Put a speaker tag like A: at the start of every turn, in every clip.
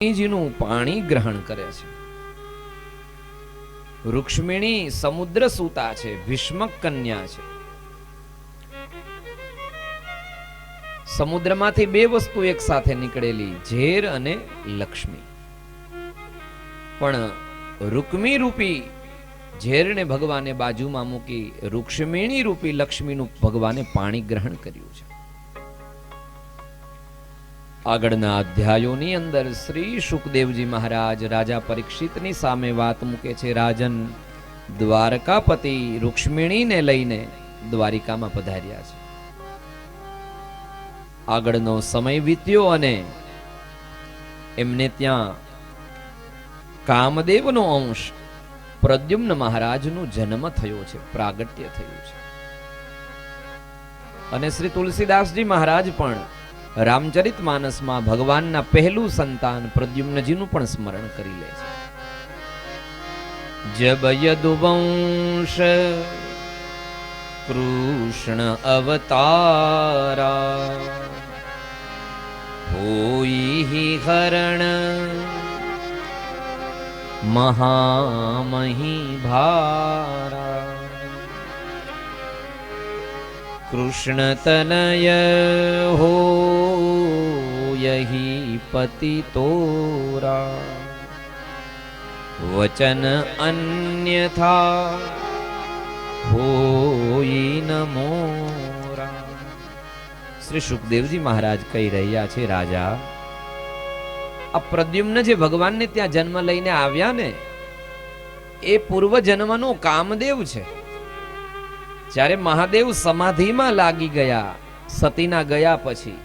A: જીનું પાણી ગ્રહણ કરે છે. રૂક્ષ્મિણી સમુદ્ર સૂતા છે, ભીષ્મક કન્યા છે. સમુદ્રમાંથી બે વસ્તુ એક સાથે નીકળેલી, ઝેર અને લક્ષ્મી. પણ રૂક્મી રૂપી ઝેરને ભગવાને બાજુમાં મૂકી રૂક્ષ્મિણી રૂપી લક્ષ્મીનું ભગવાને પાણી ગ્રહણ કર્યું છે. આગળના અધ્યાયોની અંદર શ્રી શુકદેવજી મહારાજ રાજા પરીક્ષિતની સામે વાત મૂકે છે. રાજન, દ્વારકાપતિ રૂક્ષ્મિણીને લઈને દ્વારિકામાં પધાર્યા છે. આગળનો સમય વીત્યો અને એમને ત્યાં કામદેવનો અંશ પ્રદ્યુમ્ન મહારાજનો જન્મ થયો છે, પ્રાગટ્ય થયું છે. અને શ્રી તુલસીદાસજી મહારાજ પણ રામચરિત માનસમાં ભગવાનના પહેલું સંતાન પ્રદ્યુમ્નજીનું પણ સ્મરણ કરી લે છે. જબ યદુવંશ કૃષ્ણ અવતારા હોઈ હરણ મહામહી ભારા કૃષ્ણ તનય હો યહી પતિ તોરા વચન અન્યથા હોઈ ન મોરા. શ્રી સુખદેવજી મહારાજ કહી રહ્યા છે, રાજા, આ પ્રદ્યુમ્ન જે ભગવાનને ત્યાં જન્મ લઈને આવ્યા ને, એ પૂર્વ જન્મનો કામદેવ છે. જ્યારે મહાદેવ સમાધિમાં લાગી ગયા સતીના ગયા પછી,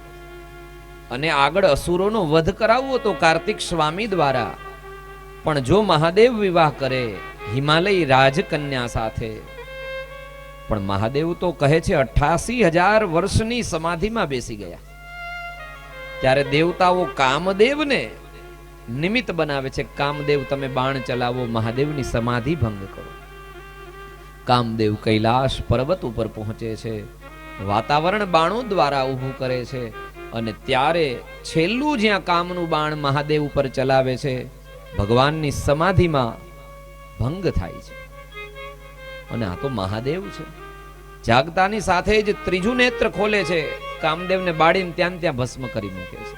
A: અને આગળ અસુરોનો વધ કરાવવો તો કાર્તિક સ્વામી દ્વારા, પણ જો મહાદેવ વિવાહ કરે હિમાલય રાજકન્યા સાથે, પણ મહાદેવ તો કહે છે 88,000 વર્ષની સમાધિમાં બેસી ગયા. ત્યારે દેવતાઓ કામદેવને નિમિત્ત બનાવે છે, કામદેવ તમે બાણ ચલાવો, મહાદેવની સમાધિ ભંગ કરો. કામદેવ કૈલાશ પર્વત ઉપર પહોંચે છે, વાતાવરણ બાણો દ્વારા ઊભું કરે છે, અને ત્યારે છેલ્લું જ્યાં કામનું બાણ મહાદેવ ઉપર ચલાવે છે, ભગવાનની સમાધિમાં ભંગ થાય છે. અને આ તો મહાદેવ છે. જાગતાની સાથે જ ત્રીજું નેત્ર ખોલે છે, કામદેવને બાળીને ત્યાં ત્યાં ભસ્મ કરી મૂકે છે.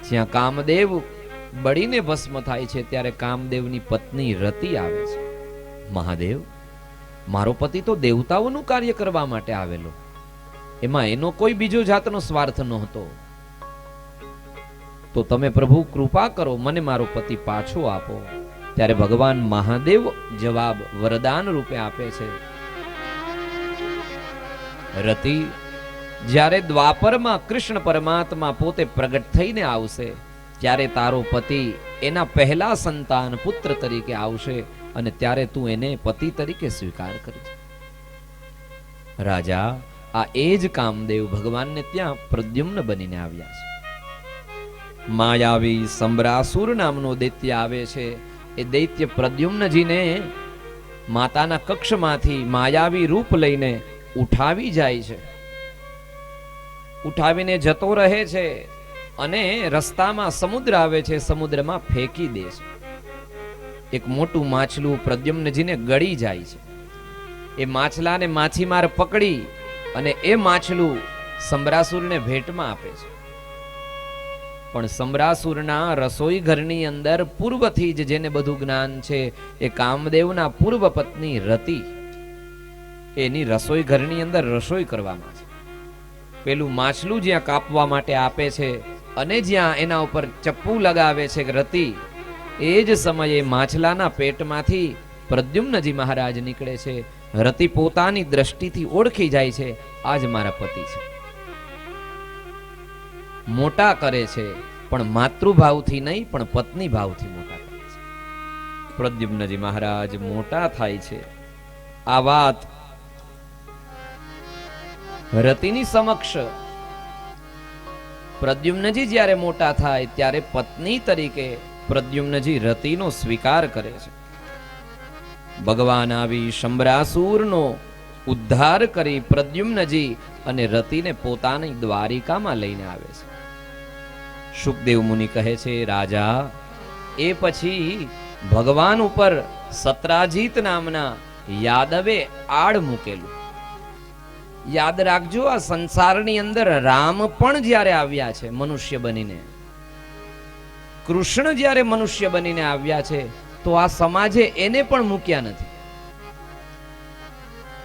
A: જ્યાં કામદેવ બળીને ભસ્મ થાય છે, ત્યારે કામદેવની પત્ની રતિ આવે છે. મહાદેવ, મારો પતિ તો દેવતાઓનું કાર્ય કરવા માટે આવેલો, એમાં એનો કોઈ બીજો જાતનો સ્વાર્થ નહોતો, તો તમે પ્રભુ કૃપા કરો, મને મારો પતિ પાછો આપો. ત્યારે ભગવાન મહાદેવ જવાબ વરદાન રૂપે આપે છે, રતિ, જ્યારે દ્વાપરમાં કૃષ્ણ પરમાત્મા પોતે પ્રગટ થઈને આવશે, ત્યારે તારો પતિ એના પહેલા સંતાન પુત્ર તરીકે આવશે, અને ત્યારે તું એને પતિ તરીકે સ્વીકાર કરજે. રાજા, આ એ જ કામદેવ ભગવાનને ત્યાં પ્રદ્યુમ્ન બનીને આવ્યા છે. માયાવી સંબ્રાસુર નામનો દૈત્ય આવે છે. એ દૈત્ય પ્રદ્યુમ્નજીને માતાના કક્ષમાંથી માયાવી રૂપ લઈને ઉઠાવી જાય છે, ઉઠાવીને જતો રહે છે, અને રસ્તામાં સમુદ્ર આવે છે, સમુદ્રમાં ફેંકી દે છે. એક મોટું માછલું પ્રદ્યુમ્નજીને ગળી જાય છે. એ માછલાને માછીમાર પકડી અને એ માછલું સંબ્રાસુરને ભેટમાં આપે છે. પણ સંબ્રાસુરના રસોઈ ઘરની અંદર પૂર્વથી જ જેને બધું જ્ઞાન છે, એ કામદેવના પૂર્વ પત્ની રતિ એની રસોઈ ઘરની અંદર રસોઈ કરવામાં છે. પેલું માછલું જ્યાં કાપવા માટે આપે છે અને જ્યાં એના ઉપર ચપ્પુ લગાવે છે રતિ, એ જ સમયે માછલાના પેટમાંથી પ્રદ્યુમ્નજી મહારાજ નીકળે છે. રતિ પોતાની દ્રષ્ટિથી ઓળખી જાય છે, આજ મારા પતિ છે. મોટા કરે છે, પણ માતૃભાવથી નહીં, પણ પત્ની ભાવથી મોટા કરે છે. પ્રદ્યુમ્નજી મહારાજ મોટા થાય છે. આ વાત રતિની સમક્ષ પ્રદ્યુમ્નજી જ્યારે મોટા થાય ત્યારે પત્ની તરીકે પ્રદ્યુમ્નજી રતિનો સ્વીકાર કરે છે. ભગવાન આવી શંભરાસુરનો ઉદ્ધાર કરી પ્રદ્યુમ્નજી અને રતિને પોતાની દ્વારિકામાં લઈને આવે છે. સુખદેવ મુનિ કહે છે, રાજા એ પછી ભગવાન ઉપર સત્રાજીત નામના યાદવે આડ મૂકેલું. યાદ રાખજો, આ સંસારની અંદર રામ પણ જ્યારે આવ્યા છે મનુષ્ય બનીને, કૃષ્ણ જ્યારે મનુષ્ય બનીને આવ્યા છે, તો આ સમાજે એને પણ મૂક્યા નથી.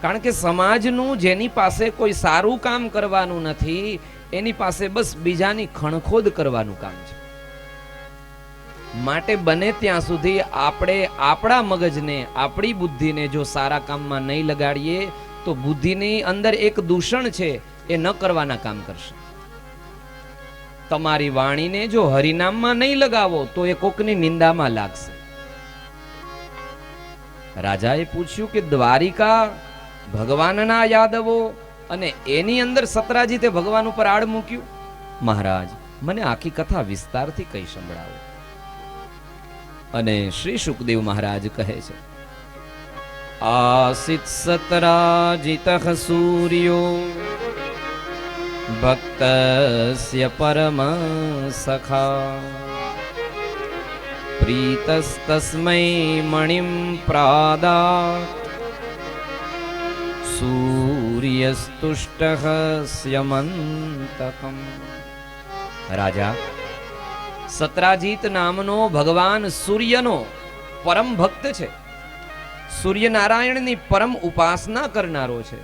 A: કારણ કે સમાજનું જેની પાસે કોઈ સારું કામ કરવાનું નથી, એની પાસે બસ બીજાની ખણખોદ કરવાનું કામ છે. માટે બને ત્યાં સુધી આપણે આપણા મગજને, આપણી બુદ્ધિને જો સારા કામમાં નહીં લગાડીએ તો બુદ્ધિની અંદર એક દૂષણ છે, એ ન કરવાના કામ કરશે. તમારી વાણીને જો હરિનામમાં નહીં લગાવો તો એ કોકની નિંદામાં લાગશે. રાજાએ પૂછ્યું કે દ્વારિકા ભગવાનના યાદવો અને એની અંદર સત્રાજીતે ભગવાન ઉપર આડ મૂક્યું. મહારાજ, મને આખી કથા વિસ્તારથી કઈ સંભળાવો. અને શ્રી સુખદેવ મહારાજ કહે છે, આસિત સતરાજિતઃ સૂર્યો ભક્તસ્ય પરમ સખા પ્રીતસ્તસ્મૈ મણિં પ્રાદાત સૂર્યસ્તુષ્ટઃ સ્યમંતકમ. રાજા, સત્રાજીત નામનો ભગવાન સૂર્યનો પરમ ભક્ત છે, સૂર્યનારાયણની પરમ ઉપાસના કરનારો છે.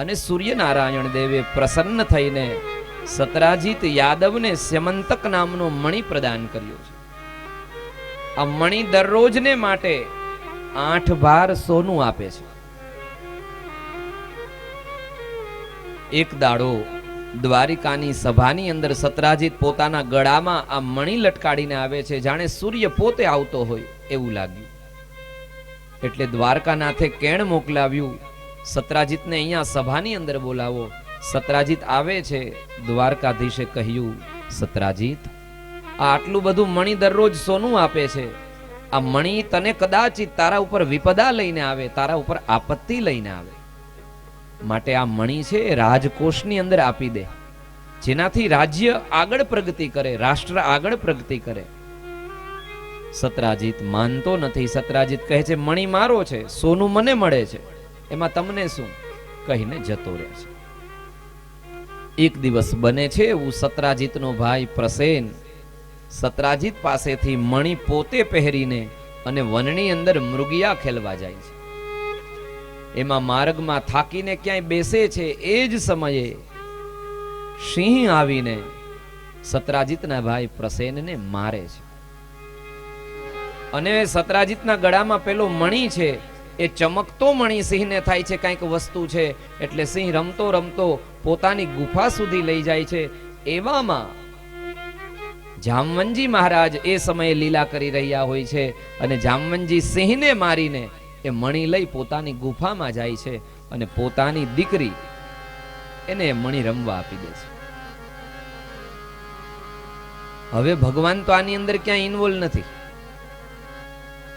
A: અને સૂર્યનારાયણ દેવે પ્રસન્ન થઈને સત્રાજીત યાદવને સ્યમંતક નામનો મણિ પ્રદાન કર્યો છે. આ મણિ દરરોજને માટે 8 ભાર સોનું આપે છે. એક દાડો દ્વારિકાની સભાની અંદર સત્રાજીત પોતાના ગળામાં આ મણિ લટકાડીને આવે છે, જાણે સૂર્ય પોતે આવતો હોય એવું લાગ્યું. એટલે દ્વારકાનાથે કેણ મોકલાવ્યું, સત્રાજીતને અહીંયા સભાની અંદર બોલાવો. સત્રાજીત આવે છે. દ્વારકાધીશે કહ્યું, સત્રાજીત, આ આટલું બધું મણિ દરરોજ સોનું આપે છે, આ મણિ તને કદાચિત તારા ઉપર વિપદા લઈને આવે, તારા ઉપર આપત્તિ લઈને આવે, માટે આ મણિ છે રાજકોષની અંદર આપી દે, જેનાથી રાજ્ય આગળ પ્રગતિ કરે, રાષ્ટ્ર આગળ પ્રગતિ કરે. સત્રાજીત માનતો નથી. સત્રાજીત કહે છે, મણિ મારો છે, સોનું મને મળે છે, એમાં તમને શું, કહીને જતો રહે છે. એક દિવસ બને છે એવું, સત્રાજીતનો ભાઈ પ્રસેન સત્રાજીત પાસેથી મણિ પોતે પહેરીને અને વનની અંદર મૃગિયા ખેલવા જાય છે. એમાં માર્ગમાં થાકીને ક્યાંય બેસે છે, એ જ સમયે સિંહ આવીને સત્રાજીતના ભાઈ પ્રસેનને મારે છે. અને સત્રાજીતના ગળામાં પેલો મણિ છે, એ ચમકતો મણિ સિંહને થાય છે કંઈક વસ્તુ છે, એટલે સિંહ રમતો રમતો પોતાની ગુફા સુધી લઈ જાય છે. એવામાં જામવંજી મહારાજ એ સમયે લીલા કરી રહ્યા હોય છે, અને જામવંજી સિંહને મારીને એ મણિ લઈ પોતાની ગુફામાં જાય છે, અને પોતાની દીકરી એને મણિ રમવા આપી દે છે. હવે ભગવાન તો આની અંદર ક્યાંય ઇન્વોલ્વ નથી,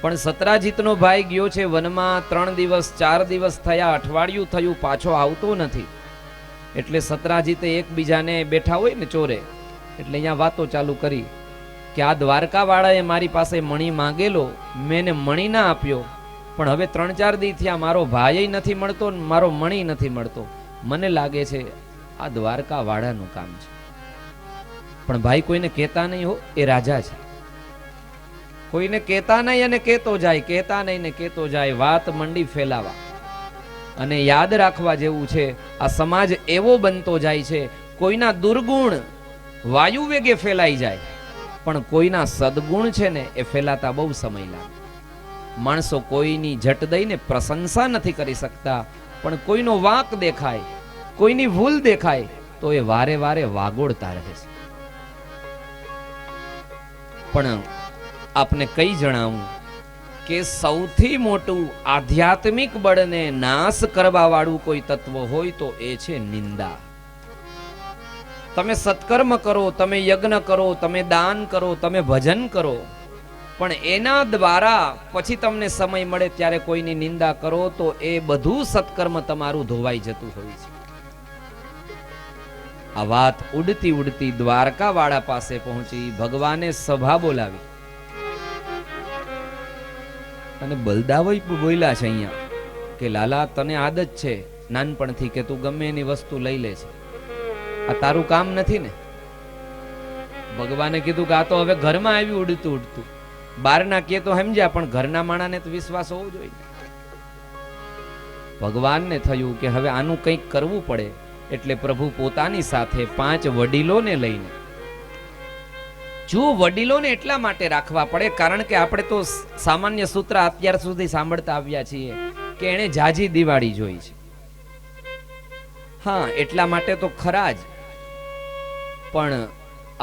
A: પણ સત્રાજીતનો ભાઈ ગયો છે વનમાં, 3 દિવસ 4 દિવસ થયા, અઠવાડિયું થયું, પાછો આવતો નથી. એટલે સત્રાજીતે એકબીજાને બેઠા હોય ને ચોરે, એટલે અહીંયા વાતો ચાલુ કરી કે આ દ્વારકા વાળાએ મારી પાસે મણિ માંગેલો, મેં એને મણિ ના આપ્યો, પણ હવે 3-4 દી થયા મારો ભાઈ નથી મળતો, મારો મણિ નથી મળતો. મને લાગે છે આ દ્વારકા વાળાનું કામ છે. પણ ભાઈ કોઈને કહેતા નહીં હો, એ રાજા છે. કોઈને કહેતા નહીં અને કહેતો જાય, કહેતા નહીં ને કહેતો જાય, વાત મંડી ફેલાવા. અને યાદ રાખવા જેવું છે, આ સમાજ એવો બનતો જાય છે, કોઈના દુર્ગુણ વાયુ વેગે ફેલાઈ જાય, પણ કોઈના સદગુણ છે ને એ ફેલાતા બહુ સમય લાગે. માણસો કોઈની જટ દઈને પ્રશંસા નથી કરી શકતા, પણ કોઈનો વાંક દેખાય, કોઈની ભૂલ દેખાય તો એ વારે વારે વાગોળતા રહે છે. પણ આપને કઈ જણાવું કે સૌથી મોટું આધ્યાત્મિક બળને નાશ કરવા વાળું કોઈ તત્વ હોય તો એ છે નિંદા. તમે સત્કર્મ કરો, તમે યજ્ઞ કરો, તમે દાન કરો, તમે ભજન કરો, પણ એના દ્વારા પછી તમને સમય મળે ત્યારે કોઈની નિંદા કરો તો એ બધું સત્કર્મ તમારું ધોવાઈ જતું હોય છે. આ વાત ઉડતી ઉડતી દ્વારકા વાળા પાસે પહોંચી. ભગવાને સભા બોલાવી અને બલદાવઈ બોલ્યા છે અહીંયા કે લાલા, તને આદત છે નાનપણથી કે તું ગમે એની વસ્તુ લઈ લે છે, આ તારું કામ નથી ને? ભગવાને કીધું કે આ તો હવે ઘરમાં આવ્યું ઉડતું ઉડતું, બહારના કે તો સમજ્યા, પણ ઘરના માણાને તો વિશ્વાસ હોવો જોઈએ. ભગવાનને થયું કે હવે આનું કંઈક કરવું પડે, એટલે પ્રભુ પોતાની સાથે 5 વડીલોને લઈને, જો વડીલોને એટલા માટે રાખવા પડે કારણ કે આપણે તો સામાન્ય સૂત્ર અત્યાર સુધી સાંભળતા આવ્યા છીએ કે એણે જાજી દિવાળી જોઈ છે. હા, એટલા માટે તો ખરા જ, પણ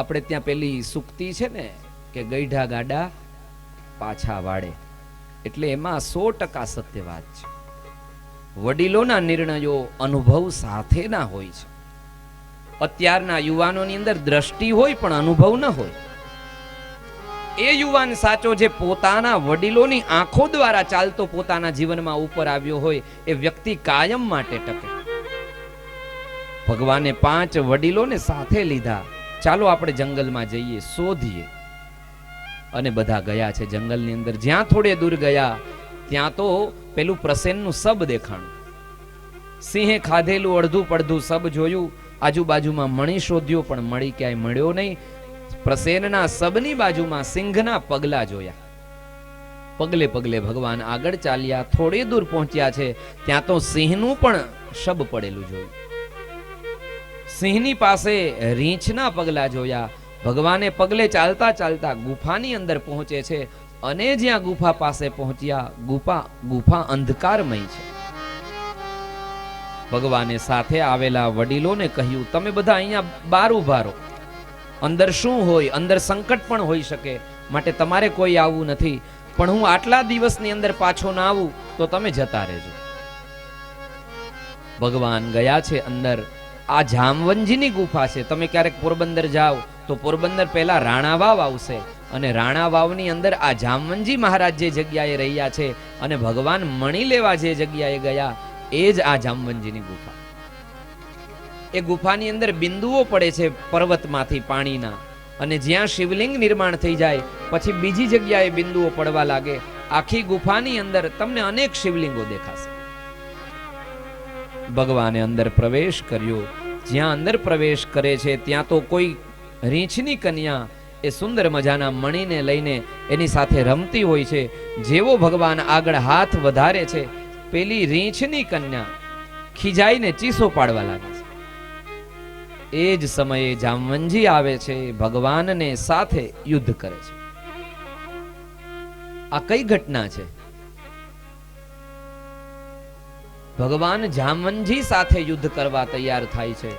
A: આપણે ત્યાં પેલી સુક્તિ છે ને કે ગઈઢા ગાડા પાછા વાળે, એટલે એમાં 100% સત્ય વાત છે. વડીલોના નિર્ણયો અનુભવ સાથેના હોય છે. અત્યારના યુવાનોની અંદર દ્રષ્ટિ હોય પણ અનુભવ ન હોય. એ યુવાન સાચો જે પોતાના વડીલોની આંખો દ્વારા ચાલતો પોતાના જીવનમાં ઉપર આવ્યો હોય, એ વ્યક્તિ કાયમ માટે ટકે. ભગવાને 5 વડીલોને સાથે લીધા. ચાલો આપણે જંગલમાં જઈએ, શોધીએ. અને બધા ગયા છે જંગલની અંદર. જ્યાં થોડે દૂર ગયા ત્યાં તો પેલું પ્રસેનનું સબ દેખાણું. સિંહે ખાધેલું અડધું પડધું સબ જોયું. આજુબાજુમાં મણી શોધ્યો પણ મળી ક્યાંય મળ્યો નહીં. પ્રસેનના સબની બાજુમાં સિંહના પગલા જોયા. પગલે પગલે ભગવાન આગળ ચાલ્યા. થોડે દૂર પહોંચ્યા છે ત્યાં તો સિંહનું પણ શબ પડેલું જોયું. સિંહની પાસે રીંછના પગલા જોયા. ભગવાને પગલે ચાલતા ચાલતા ગુફાની અંદર પહોંચે છે અને જ્યાં ગુફા પાસે પહોંચ્યા, ગુફા અંધકારમય છે. ભગવાને સાથે આવેલા વડીલોને કહ્યું, તમે બધા અહીંયા બહાર ઉભા રહો. અંદર શું હોય, અંદર સંકટ પણ હોઈ શકે, માટે તમારે કોઈ આવવું નથી. પણ હું આટલા દિવસની અંદર પાછો ના આવું તો તમે જતા રહેજો. ભગવાન ગયા છે અંદર. આ જામવંજીની ગુફા છે. તમે ક્યારેક પોરબંદર જાઓ તો પોરબંદર પહેલા રાણા વાવ આવશે, અને રાણા વાવની અંદર આ જામવંજી મહારાજ જે જગ્યાએ રહ્યા છે અને ભગવાન મણી લેવા જે જગ્યાએ ગયા, એ જ આ જામવંજીની ગુફા. એ ગુફાની અંદર બિંદુઓ પડે છે પર્વતમાંથી પાણીના, અને જ્યાં શિવલિંગ નિર્માણ થઈ જાય પછી બીજી જગ્યાએ બિંદુઓ પડવા લાગે. આખી ગુફાની અંદર તમને અનેક શિવલિંગો દેખાશે. ભગવાને અંદર પ્રવેશ કર્યો. જ્યાં અંદર પ્રવેશ કરે છે ત્યાં તો કોઈ રીંછની કન્યા એ સુંદર મજાના મણીને લઈને એની સાથે રમતી હોય છે. જેવો ભગવાન આગળ હાથ વધારે છે, પેલી રીંછની કન્યા ખીજાઈને ચીસો પાડવા લાગે છે. એ જ સમયે જામવંજી આવે છે, ભગવાનને સાથે યુદ્ધ કરે છે. આ કઈ ઘટના છે? ભગવાન જામવંજી સાથે યુદ્ધ કરવા તૈયાર થાય છે.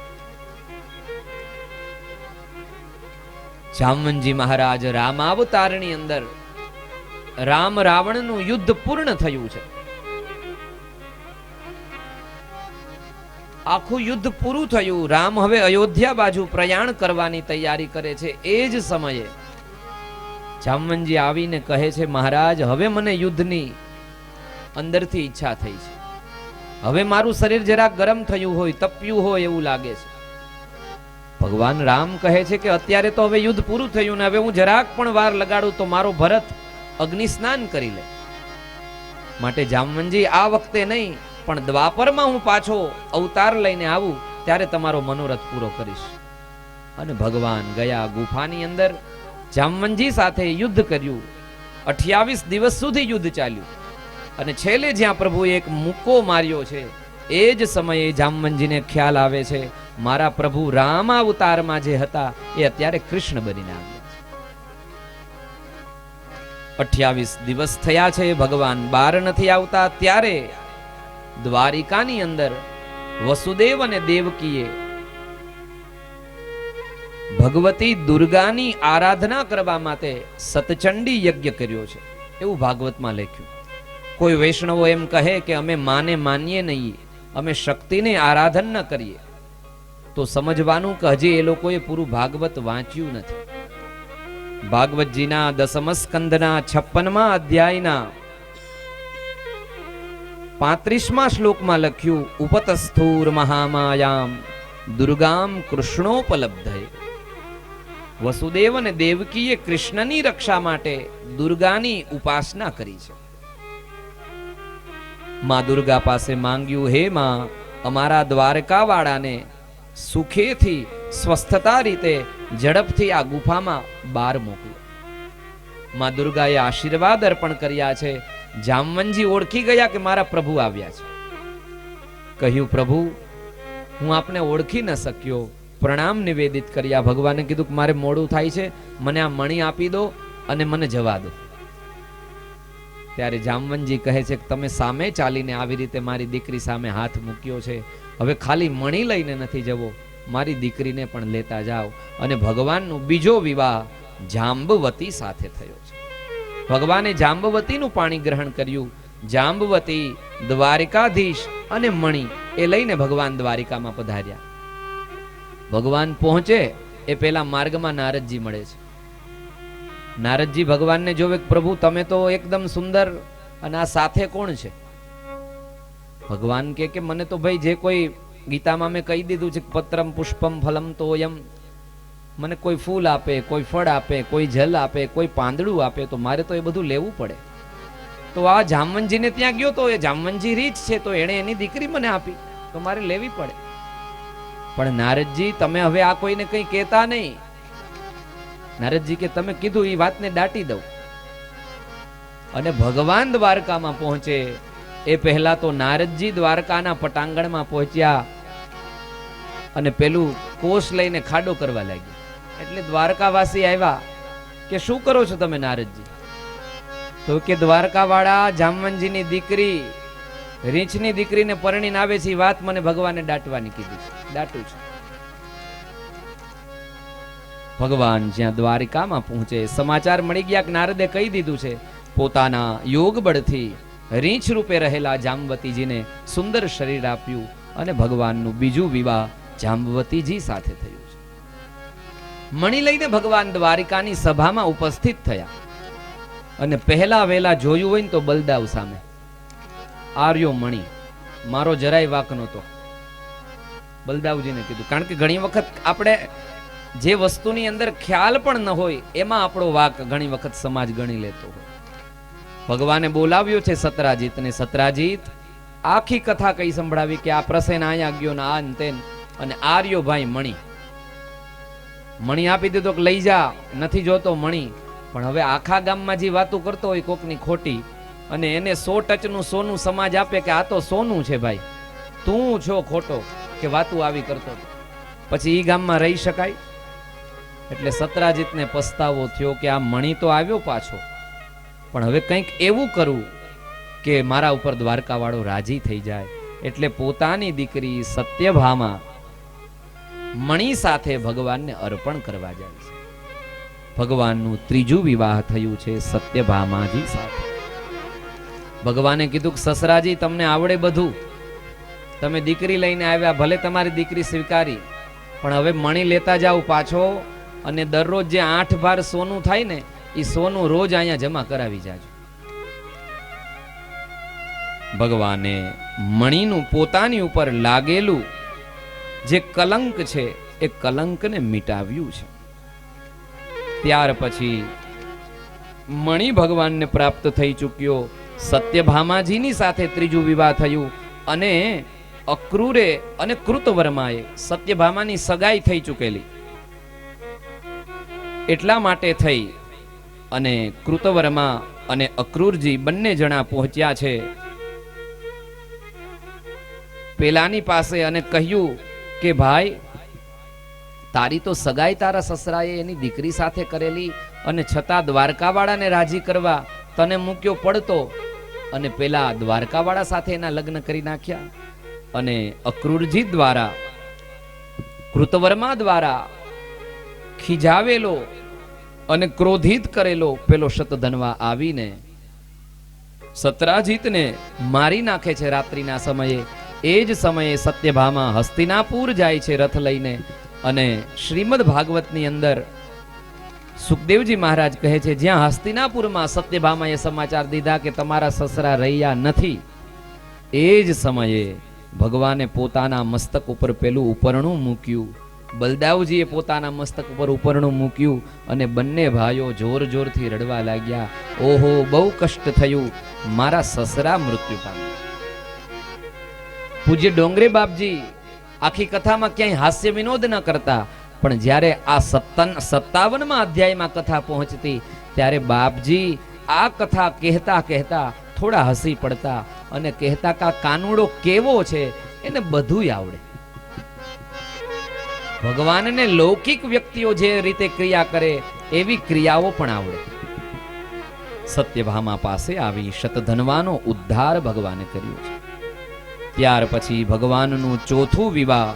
A: જામવંજી મહારાજ રામાવતારની અંદર રામ રાવણનું યુદ્ધ પૂર્ણ થયું છે. આખું યુદ્ધ પૂરું થયું. રામ હવે અયોધ્યા બાજુ પ્રયાણ કરવાની તૈયારી કરે છે. એ જ સમયે જામવંજી આવીને કહે છે, મહારાજ હવે મને યુદ્ધની અંદરથી ઈચ્છા થઈ છે. હવે મારું શરીર જરાક ગરમ થયું હોય, તપ્યું હોય એવું લાગે છે. ભગવાન રામ કહે છે કે અત્યારે તો હવે યુદ્ધ પૂરું થયું ને હવે હું જરાક પણ વાર લગાડું તો મારો ભરત અગ્નિ સ્નાન કરી લે. માટે જામવંજી આ વખતે નહીં પણ દ્વાપરમાં હું પાછો અવતાર લઈને આવું ત્યારે તમારો મનોરથ પૂરો કરીશ. અને ભગવાન ગયા ગુફાની અંદર. જામવંજી સાથે યુદ્ધ કર્યું. 28 દિવસ સુધી યુદ્ધ ચાલ્યું અને છેલ્લે જ્યાં પ્રભુએ એક મુક્કો માર્યો છે, એ જ સમયે જામવંજીને ખ્યાલ આવે છે મારા પ્રભુ રામ અવતારમાં જે હતા એ અત્યારે કૃષ્ણ બનીને આવ્યા છે. 28 દિવસ થયા છે, ભગવાન બહાર નથી આવતા. ત્યારે દ્વારિકાની અંદર વસુદેવ અને દેવકીએ ભગવતી દુર્ગાની આરાધના કરવા માટે સતચંડી યજ્ઞ કર્યો છે, એવું ભાગવતમાં લખ્યું. કોઈ વૈષ્ણવો એમ કહે કે અમે માને માનીએ નહીં, અમે શક્તિને આરાધન ન કરીએ, તો સમજવાનું કે હજી એ લોકોએ પૂરું ભાગવત વાંચ્યું નથી. ભાગવતજીના 10મ સ્કંદના 56મા અધ્યાયના 35મા શ્લોકમાં લખ્યું, ઉપતસ્થૂર મહામાયામ દુર્ગામ કૃષ્ણોપલબ્ધએ. વસુદેવ અને દેવકીએ કૃષ્ણની રક્ષા માટે દુર્ગાની ઉપાસના કરી છે. માં દુર્ગા પાસે માંગ્યું, હે માં, અમારા દ્વારકાવાળાને સુખેથી સ્વસ્થતા રીતે ઝડપથી આ ગુફામાં બહાર મોકલો. માં દુર્ગાએ આશીર્વાદ અર્પણ કર્યા છે. જામવંતજી ઓળખી ગયા કે મારા પ્રભુ આવ્યા છે. કહ્યું, પ્રભુ, હું આપને ઓળખી ન શક્યો. પ્રણામ નિવેદિત કર્યા. ભગવાને કીધું કે મારે મોડું થાય છે, મને આ મણી આપી દો અને મને જવા દો. ત્યારે જામવંતજી કહે છે કે તમે સામે ચાલીને આવી રીતે મારી દીકરી સામે હાથ મૂક્યો છે, હવે ખાલી મણી લઈને નથી જવો, મારી દીકરીને પણ લેતા જાઓ. અને ભગવાનનો બીજો વિવાહ જાંબવતી સાથે થયો છે. ભગવાને જાંબવતીનું પાણી ગ્રહણ કર્યું. જાંબવતી, દ્વારિકાધીશ અને મણી એ લઈને ભગવાન દ્વારિકામાં પધાર્યા. ભગવાન પહોંચે એ પહેલા માર્ગમાં નારદજી મળે છે. નારદજી ભગવાનને જોવે, પ્રભુ તમે તો એકદમ સુંદર, અને આ સાથે કોણ છે? ભગવાન કે મને તો ભાઈ જે કોઈ ગીતામાં મેં કહી દીધું છે, પત્રમ પુષ્પમ ફલમ તોયમ, મને કોઈ ફૂલ આપે, કોઈ ફળ આપે, કોઈ જલ આપે, કોઈ પાંદડું આપે, તો મારે તો એ બધું લેવું પડે. તો આ જામવંતજીને ત્યાં ગયો તો એ જામવંતજી રીચ છે, તો એણે એની દીકરી મને આપી, તો મારે લેવી પડે. પણ નારદજી તમે હવે આ કોઈને કંઈ કહેતા નહીં. નારદજી કે તમે કીધું એ વાતને દાટી દઉં. અને ભગવાન દ્વારકામાં પહોંચે એ પહેલા તો નારદજી દ્વારકાના પટાંગણમાં પહોંચ્યા અને પેલું કોષ લઈને ખાડો કરવા લાગ્યા. એટલે દ્વારકાવાસી આવ્યા કે શું કરો છો તમે નારદજી? તો કે દ્વારકાવાળા જામવંતજીની દીકરી, રીંછની દીકરીને પરણીને આવે છે, એ વાત મને ભગવાને દાટવાની કીધી છે, દાટું છે. ભગવાન જ્યાં દ્વારિકામાં પહોંચે, સમાચાર મળી ગયા કે નારદે કહી દીધું છે. પોતાના યોગ બળથી રીંછ રૂપે રહેલા જાંબવતીજીને સુંદર શરીર આપ્યું અને ભગવાનનું બીજું વિવાહ જાંબવતીજી સાથે થયું છે. મણી લઈને ભગવાન દ્વારિકાની સભામાં ઉપસ્થિત થયા અને પહેલા વહેલા જોયું હોય ને તો બલદાવ સામે આર્યો મણી, મારો જરાય વાક નહોતો. બલદાવજીને કીધું, કારણ કે ઘણી વખત આપણે જે વસ્તુની અંદર ખ્યાલ પણ ન હોય એમાં આપણો વાક ઘણી વખત સમાજ ગણી લેતો હોય. ભગવાને બોલાવ્યો છે સતરાજીતને. સતરાજીત આખી કથા કઈ સંભળાવી કે આ પ્રસેન આયા ગયો ને આ તેન, અને આર્યો ભાઈ મણી આપી દીધો કે લઈ જા, નથી જોતો મણી. પણ હવે આખા ગામમાં જે વાતો કરતો હોય કોકની ખોટી, અને એને 100 ટચનું સોનું સમાજ આપે કે આ તો સોનું છે ભાઈ, તું છો ખોટો કે વાતું આવી કરતો, પછી ઈ ગામમાં રહી શકાય? એટલે સતરાજીતને પસ્તાવો થયો કે આ મણી તો આવ્યો પાછો, પણ હવે કંઈક એવું કરું કે મારા ઉપર દ્વારકાવાળો રાજી થઈ જાય. એટલે પોતાની દીકરી સત્યભામા મણી સાથે ભગવાનને અર્પણ કરવા જાય છે. ભગવાનનું ત્રીજું વિવાહ થયું છે સત્યભામાજી સાથે. ભગવાને કીધું કે સસરાજી તમને આવડે બધું, તમે દીકરી લઈને આવ્યા, ભલે તમારી દીકરી સ્વીકારી, પણ હવે મણી લેતા જાઓ પાછો, અને દરરોજ જે 8 ભાર સોનું થાય ને એ સોનું રોજ અહીંયા જમા કરાવી જાજો. ભગવાને મણીનું પોતાની ઉપર લાગેલું જે કલંક છે એ કલંકને મિટાવ્યું છે. ત્યાર પછી મણી ભગવાનને પ્રાપ્ત થઈ ચૂક્યો. સત્યભામાજીની સાથે ત્રીજું વિવાહ થયું, અને અક્રૂરે અને કૃતવર્માએ સત્યભામાની સગાઈ થઈ ચૂકેલી, એટલા માટે થઈ અને કૃતવર્મા અને અક્રૂરજી બંને જણા પહોંચ્યા છે પેલાની પાસે અને કહ્યું કે ભાઈ, તારી તો સગાઈ તારા સસરાએ એની દીકરી સાથે કરેલી, અને છતાં દ્વારકાવાળાને રાજી કરવા તને મૂક્યો પડતો, અને પેલા દ્વારકાવાળા સાથે એના લગ્ન કરી નાખ્યા. અને અક્રૂરજી દ્વારા, કૃતવર્મા દ્વારા ખીજાવેલો અને ક્રોધિત કરેલો પેલો શતધન્વા આવીને સત્રાજીતને મારી નાખે છે રાત્રિના સમયે. એ જ સમયે સત્યભામા હસ્તિનાપુર જાય છે રથ લઈને, અને શ્રીમદ ભાગવતની અંદર સુખદેવજી મહારાજ કહે છે, જ્યાં હસ્તિનાપુરમાં સત્યભામાએ સમાચાર દીધા કે તમારા સસરા રહ્યા નથી, એ જ સમયે ભગવાને પોતાના મસ્તક ઉપર પેલું ઉપરણું મૂક્યું, બલદાવજીએ પોતાના મસ્તક ઉપર ઉપરણું મૂક્યું અને બંને ભાઈઓ જોર જોરથી રડવા લાગ્યા. ઓહો, બહુ કષ્ટ થયું, મારા સસરા મૃત્યુ પામ્યા. પૂજ્ય ડોંગરે બાપજી આખી કથામાં ક્યાંય હાસ્ય વિનોદ ન કરતા, પણ જ્યારે આ 57મા અધ્યાયમાં કથા પહોંચતી ત્યારે બાપજી આ કથા કહેતા કહેતા થોડા હસી પડતા અને કહેતા કે આ કાનુડો કેવો છે, એને બધું આવડે. ભગવાનને લૌકિક વ્યક્તિઓ જે રીતે ક્રિયા કરે એવી ક્રિયાઓ પણ આવડે. સત્યભામા પાસે આવી શતધનવાનો ઉદ્ધાર ભગવાને કર્યો છે. ત્યાર પછી ભગવાનનું ચોથું વિવાહ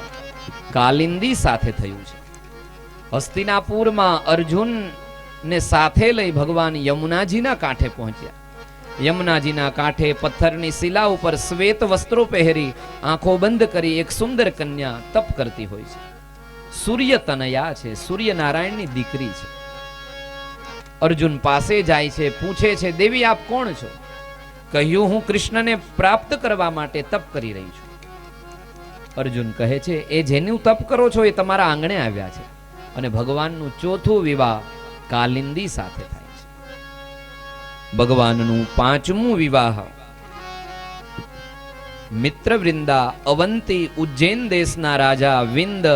A: કાલિંદી સાથે થયું છે. હસ્તિનાપુરમાં અર્જુન ને સાથે લઈ ભગવાન યમુનાજીના કાંઠે પહોંચ્યા. યમુનાજીના કાંઠે પથ્થરની શિલા ઉપર શ્વેત વસ્ત્રો પહેરી આંખો બંધ કરી એક સુંદર કન્યા તપ કરતી હોય છે. સૂર્ય તનયા છે, સૂર્યનારાયણની દીકરી છે. અર્જુન પાસે જાય છે, પૂછે છે, દેવી આપ કોણ છો? કહ્યું, હું કૃષ્ણને પ્રાપ્ત કરવા માટે તપ કરી રહી છું. અર્જુન કહે છે, એ જેનું તપ કરો છો એ તમારા આંગણે આવ્યા છે. અને ભગવાનનું ચોથું વિવાહ કાલિંદી સાથે થાય છે. ભગવાનનું પાંચમું વિવાહ મિત્રવૃંદા, અવંતી, ઉજ્જૈન દેશના રાજા વિંદ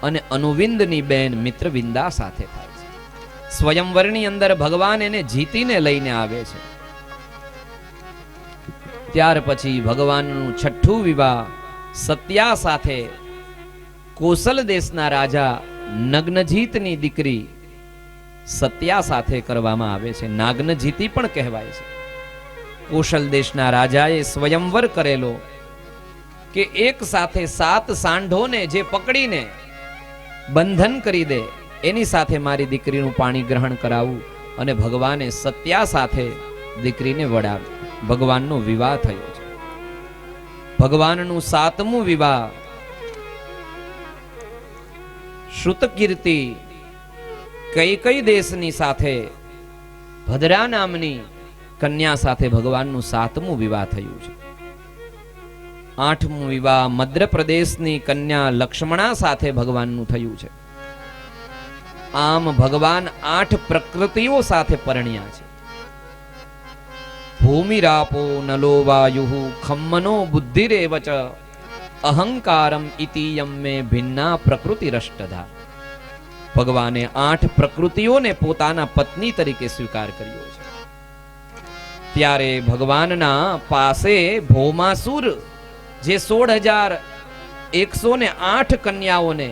A: અને અનુવિંદની બેન મિત્રવિંદા સાથે થાય છે. સ્વયંવરની અંદર ભગવાન એને જીતીને લઈને આવે છે. ત્યાર પછી ભગવાનનું છઠ્ઠું વિવાહ સત્યા સાથે કોસલ દેશના રાજા નગ્નજીતની દીકરી સત્યા સાથે કરવામાં આવે છે. નાગ્નજીતી પણ કહેવાય છે. કોશલ દેશના રાજાએ સ્વયંવર કરેલો કે એક સાથે 7 સાંઢોને જે પકડીને બંધન કરી દે એની સાથે મારી દીકરીનું પાણી ગ્રહણ કરાવું, અને ભગવાને સત્યા સાથે દીકરીને વડાવી. ભગવાનનો વિવાહ થયો છે. ભગવાનનું 7મું વિવાહ શ્રુતકીર્તિ કઈ દેશની સાથે ભદ્રા નામની કન્યા સાથે ભગવાનનું 7મું વિવાહ થયું છે. 8મું વિવાહ મધ્યપ્રદેશની કન્યા લક્ષ્મણા સાથે ભગવાનનું થયું છે. આમ ભગવાન 8 પ્રકૃતિઓ સાથે પરણ્યા છે. ભૂમિરાપો નલો વાયુ ખમ્મનો બુદ્ધિરેવ ચ અહંકારમ ઇતિયમ મે ભિન્ના પ્રકૃતિ રષ્ટધા. ભગવાને 8 પ્રકૃતિઓને પોતાના પત્ની તરીકે સ્વીકાર કર્યો છે. ત્યારે ભગવાનના પાસે ભૌમાસુર જે 16,108 કન્યાઓને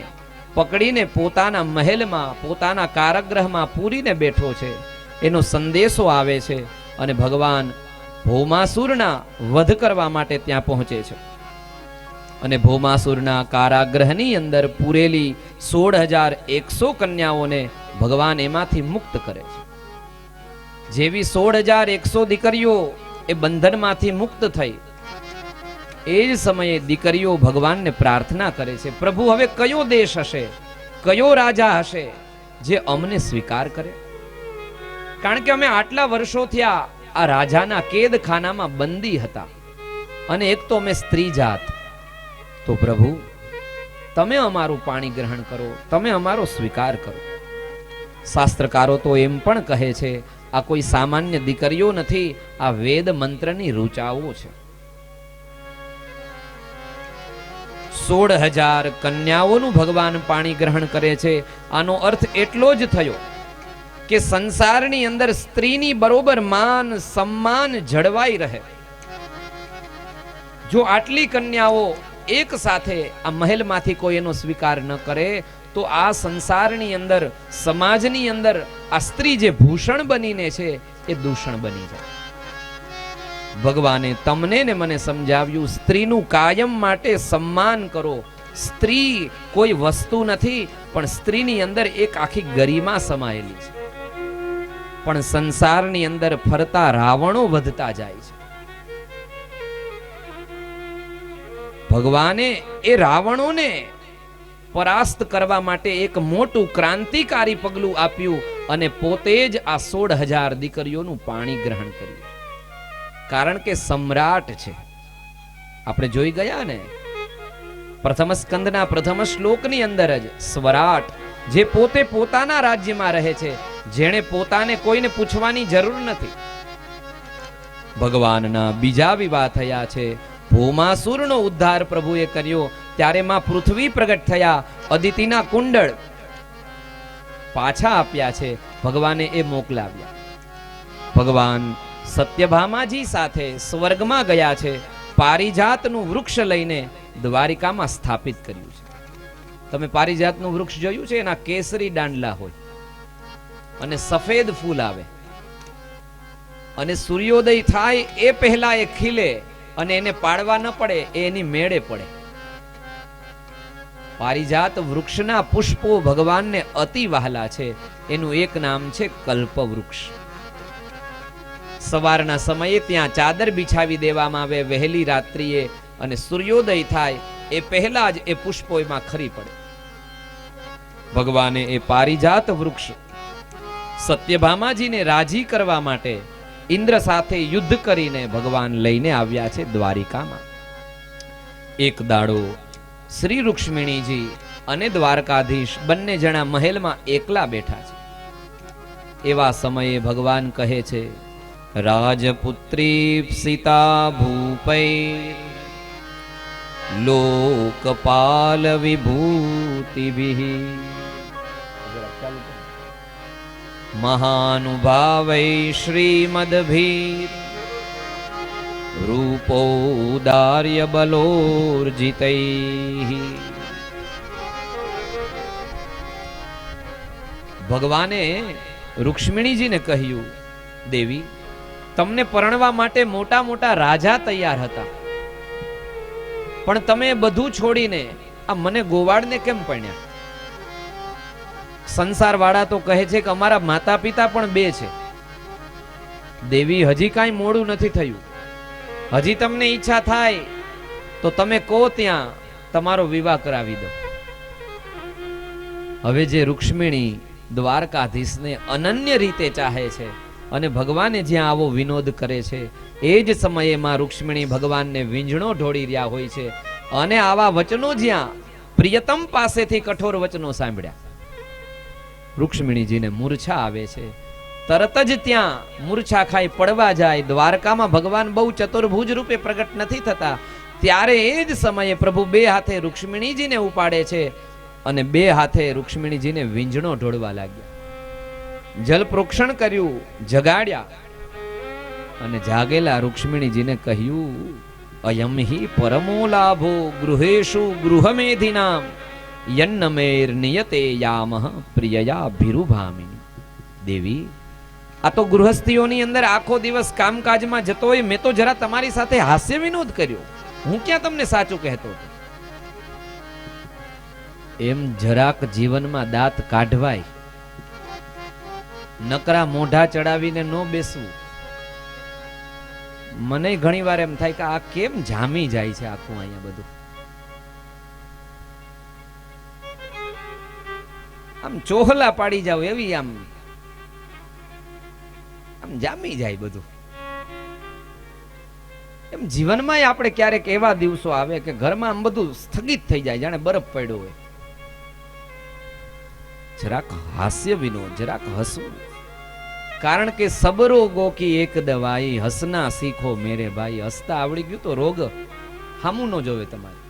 A: પકડીને પોતાના મહેલમાં, પોતાના કારાગૃહમાં પૂરીને બેઠો છે, એનો સંદેશો આવે છે અને ભગવાન ભૌમાસુરના વધ કરવા માટે ત્યાં પહોંચે છે. અને ભૌમાસુરના કારાગૃહની અંદર પૂરેલી 16,100 કન્યાઓને ભગવાન એમાંથી મુક્ત કરે છે. જેવી 16,100 દીકરીઓ એ બંધનમાંથી મુક્ત થઈ, એ જ સમયે દીકરીઓ ભગવાનને પ્રાર્થના કરે છે, પ્રભુ હવે કયો દેશ હશે, કયો રાજા હશે જે અમને સ્વીકાર કરે? કારણ કે અમે આટલા વર્ષોથી આ રાજાના કેદખાનામાં બંદી હતા, અને એક તો અમે સ્ત્રી જાત. તો પ્રભુ તમે અમારું પાણી ગ્રહણ કરો, તમે અમારો સ્વીકાર કરો. શાસ્ત્રકારો તો એમ પણ કહે છે આ કોઈ સામાન્ય દીકરીઓ નથી, આ વેદ મંત્રની ઋચાઓ છે. 16,000 કન્યાઓનું ભગવાન પાણી ગ્રહણ કરે છે. આનો અર્થ એટલો જ થયો કે સંસારની અંદર સ્ત્રીની બરોબર માન સન્માન જળવાઈ રહે. જો આટલી કન્યાઓ એક સાથે આ મહેલમાંથી કોઈ એનો સ્વીકાર ન કરે તો આ સંસારની અંદર, સમાજની અંદર આ સ્ત્રી જે ભૂષણ બનીને છે એ દૂષણ બની જાય. ભગવાને તમને ને મને સમજાવ્યું, સ્ત્રીનું કાયમ માટે સન્માન કરો. સ્ત્રી કોઈ વસ્તુ નથી, પણ સ્ત્રીની અંદર એક આખી ગરિમા સમાયેલી છે. પણ સંસારની અંદર ફરતા રાવણો વધતા જાય છે. ભગવાને એ રાવણોને પરાસ્ત કરવા માટે એક મોટું ક્રાંતિકારી પગલું આપ્યું અને પોતે જ આ 16,000 દીકરીઓનું પાણી ગ્રહણ કર્યું. કારણ કે સમ્રાટ છે, આપણે જોઈ ગયા ને પ્રથમ સ્કંદના પ્રથમ શ્લોકની અંદર જ સ્વરાટ જે પોતે પોતાના રાજ્યમાં રહે છે, જેણે પોતાને કોઈને પૂછવાની જરૂર નથી. ભગવાનના બીજા વિવાહ થયા છે. ભૌમાસુરનો ઉદ્ધાર પ્રભુએ કર્યો ત્યારે માં પૃથ્વી પ્રગટ થયા. અદિતિના કુંડળ પાછા આપ્યા છે, ભગવાને એ મોકલાવ્યા. ભગવાન સત્યભામાજી સાથે સ્વર્ગમાં ગયા છે. પારિજાતનું વૃક્ષ લઈને દ્વારિકામાં સ્થાપિત કર્યું છે. તમે પારિજાતનું વૃક્ષ જોયું છે? એના કેસરી દાંડલા હોય અને સફેદ ફૂલ આવે અને સૂર્યોદય થાય એ પહેલા એ ખીલે અને એને પાડવા ન પડે, એની મેળે પડે. પારિજાત વૃક્ષના પુષ્પો ભગવાનને અતિ વહાલા છે. એનું એક નામ છે કલ્પવૃક્ષ. સવારના સમયે ત્યાં ચાદર બિછાવી દેવામાં આવે વહેલી રાત્રિએ, અને સૂર્યોદય થાય એ પહેલા જ એ પુષ્પો એમાં ખરી પડે. ભગવાને એ પારિજાત વૃક્ષ સત્યભામાજીને રાજી કરવા માટે ઇન્દ્ર સાથે યુદ્ધ કરીને ભગવાન લઈને આવ્યા છે દ્વારિકામાં. એક દાડો શ્રી રૂક્ષ્મણીજી અને દ્વારકાધીશ બંને જણા મહેલમાં એકલા બેઠા છે. એવા સમયે ભગવાન કહે છે, રાજપુત્રી સીતા ભૂપૈ લોકપાલ વિભૂતિભિઃ મહાનુભાવૈ શ્રીમદ્ભીર રૂપોદાર્ય બલોર્જિતૈઃ. ભગવાને રૂક્ષ્મણીજીને કહ્યું, દેવી, તમને પરણવા માટે મોટા મોટા રાજા તૈયાર હતા, પણ તમે બધું છોડીને આ મને ગોવાળને કેમ પરણ્યા? સંસાર વાળા તો કહે છે કે અમારા માતા પિતા પણ બે છે. દેવી, હજી કાંઈ મોડું નથી થયું. હજી તમને ઈચ્છા થાય તો તમે કહો ત્યાં તમારો વિવાહ કરાવી દો. હવે જે રૂક્ષ્મણી દ્વારકાધીશને અનન્ય રીતે ચાહે છે અને ભગવાને જ્યાં આવો વિનોદ કરે છે, એ જ સમયે માં રૂક્ષ્મણી ભગવાનને વીંઝણો ઢોળી રહ્યા હોય છે. અને આવા વચનો જ્યાં પ્રિયતમ પાસેથી કઠોર વચનો સાંભળ્યા, રૂક્ષ્મણીજીને મૂર્છા આવે છે. તરત જ ત્યાં મૂર્છા ખાઈ પડવા જાય. દ્વારકામાં ભગવાન બહુ ચતુર્ભુજ રૂપે પ્રગટ નથી થતા, ત્યારે એ જ સમયે પ્રભુ બે હાથે રૂક્ષ્મણીજીને ઉપાડે છે અને બે હાથે રૂક્ષ્મણીજીને વીંઝણો ઢોળવા લાગ્યા. જલ પ્રોક્ષણ કર્યું, જગાડ્યા અને જાગેલા રૂક્ષ્મણીજીને કહ્યું, અયમ હિ પરમો લાભો ગૃહેશુ ગૃહમેધિનામ યન્નમેર નિયતે યામઃ પ્રિયયા ભિરુભામિની. દેવી, આ તો ગૃહસ્થીઓની અંદર આખો દિવસ કામકાજમાં જતો હોય, મેં તો જરા તમારી સાથે હાસ્ય વિનોદ કર્યો. હું ક્યાં તમને સાચું કહેતો હતો? એમ જરાક જીવનમાં દાંત કાઢવાય, નકરા મોઢા ચડાવીને ન બેસવું. મને ઘણી વાર એમ થાય કે આ કેમ જામી જાય છે આખું અહીંયા બધું. આમ ચોહલા પાડી જાવ એવી આમ જામી જાય બધું. એમ જીવનમાં આપણે ક્યારેક એવા દિવસો આવે કે ઘરમાં આમ બધું સ્થગિત થઈ જાય, જાણે બરફ પડ્યો હોય. જરાક હાસ્ય વિનોદ, જરાક હસવું. કારણ કે સબ રોગો કી એક દવાઈ હસના શીખો મેરે ભાઈ. હસતા આવડી ગયું તો રોગ હામું ન જોવે તમારે.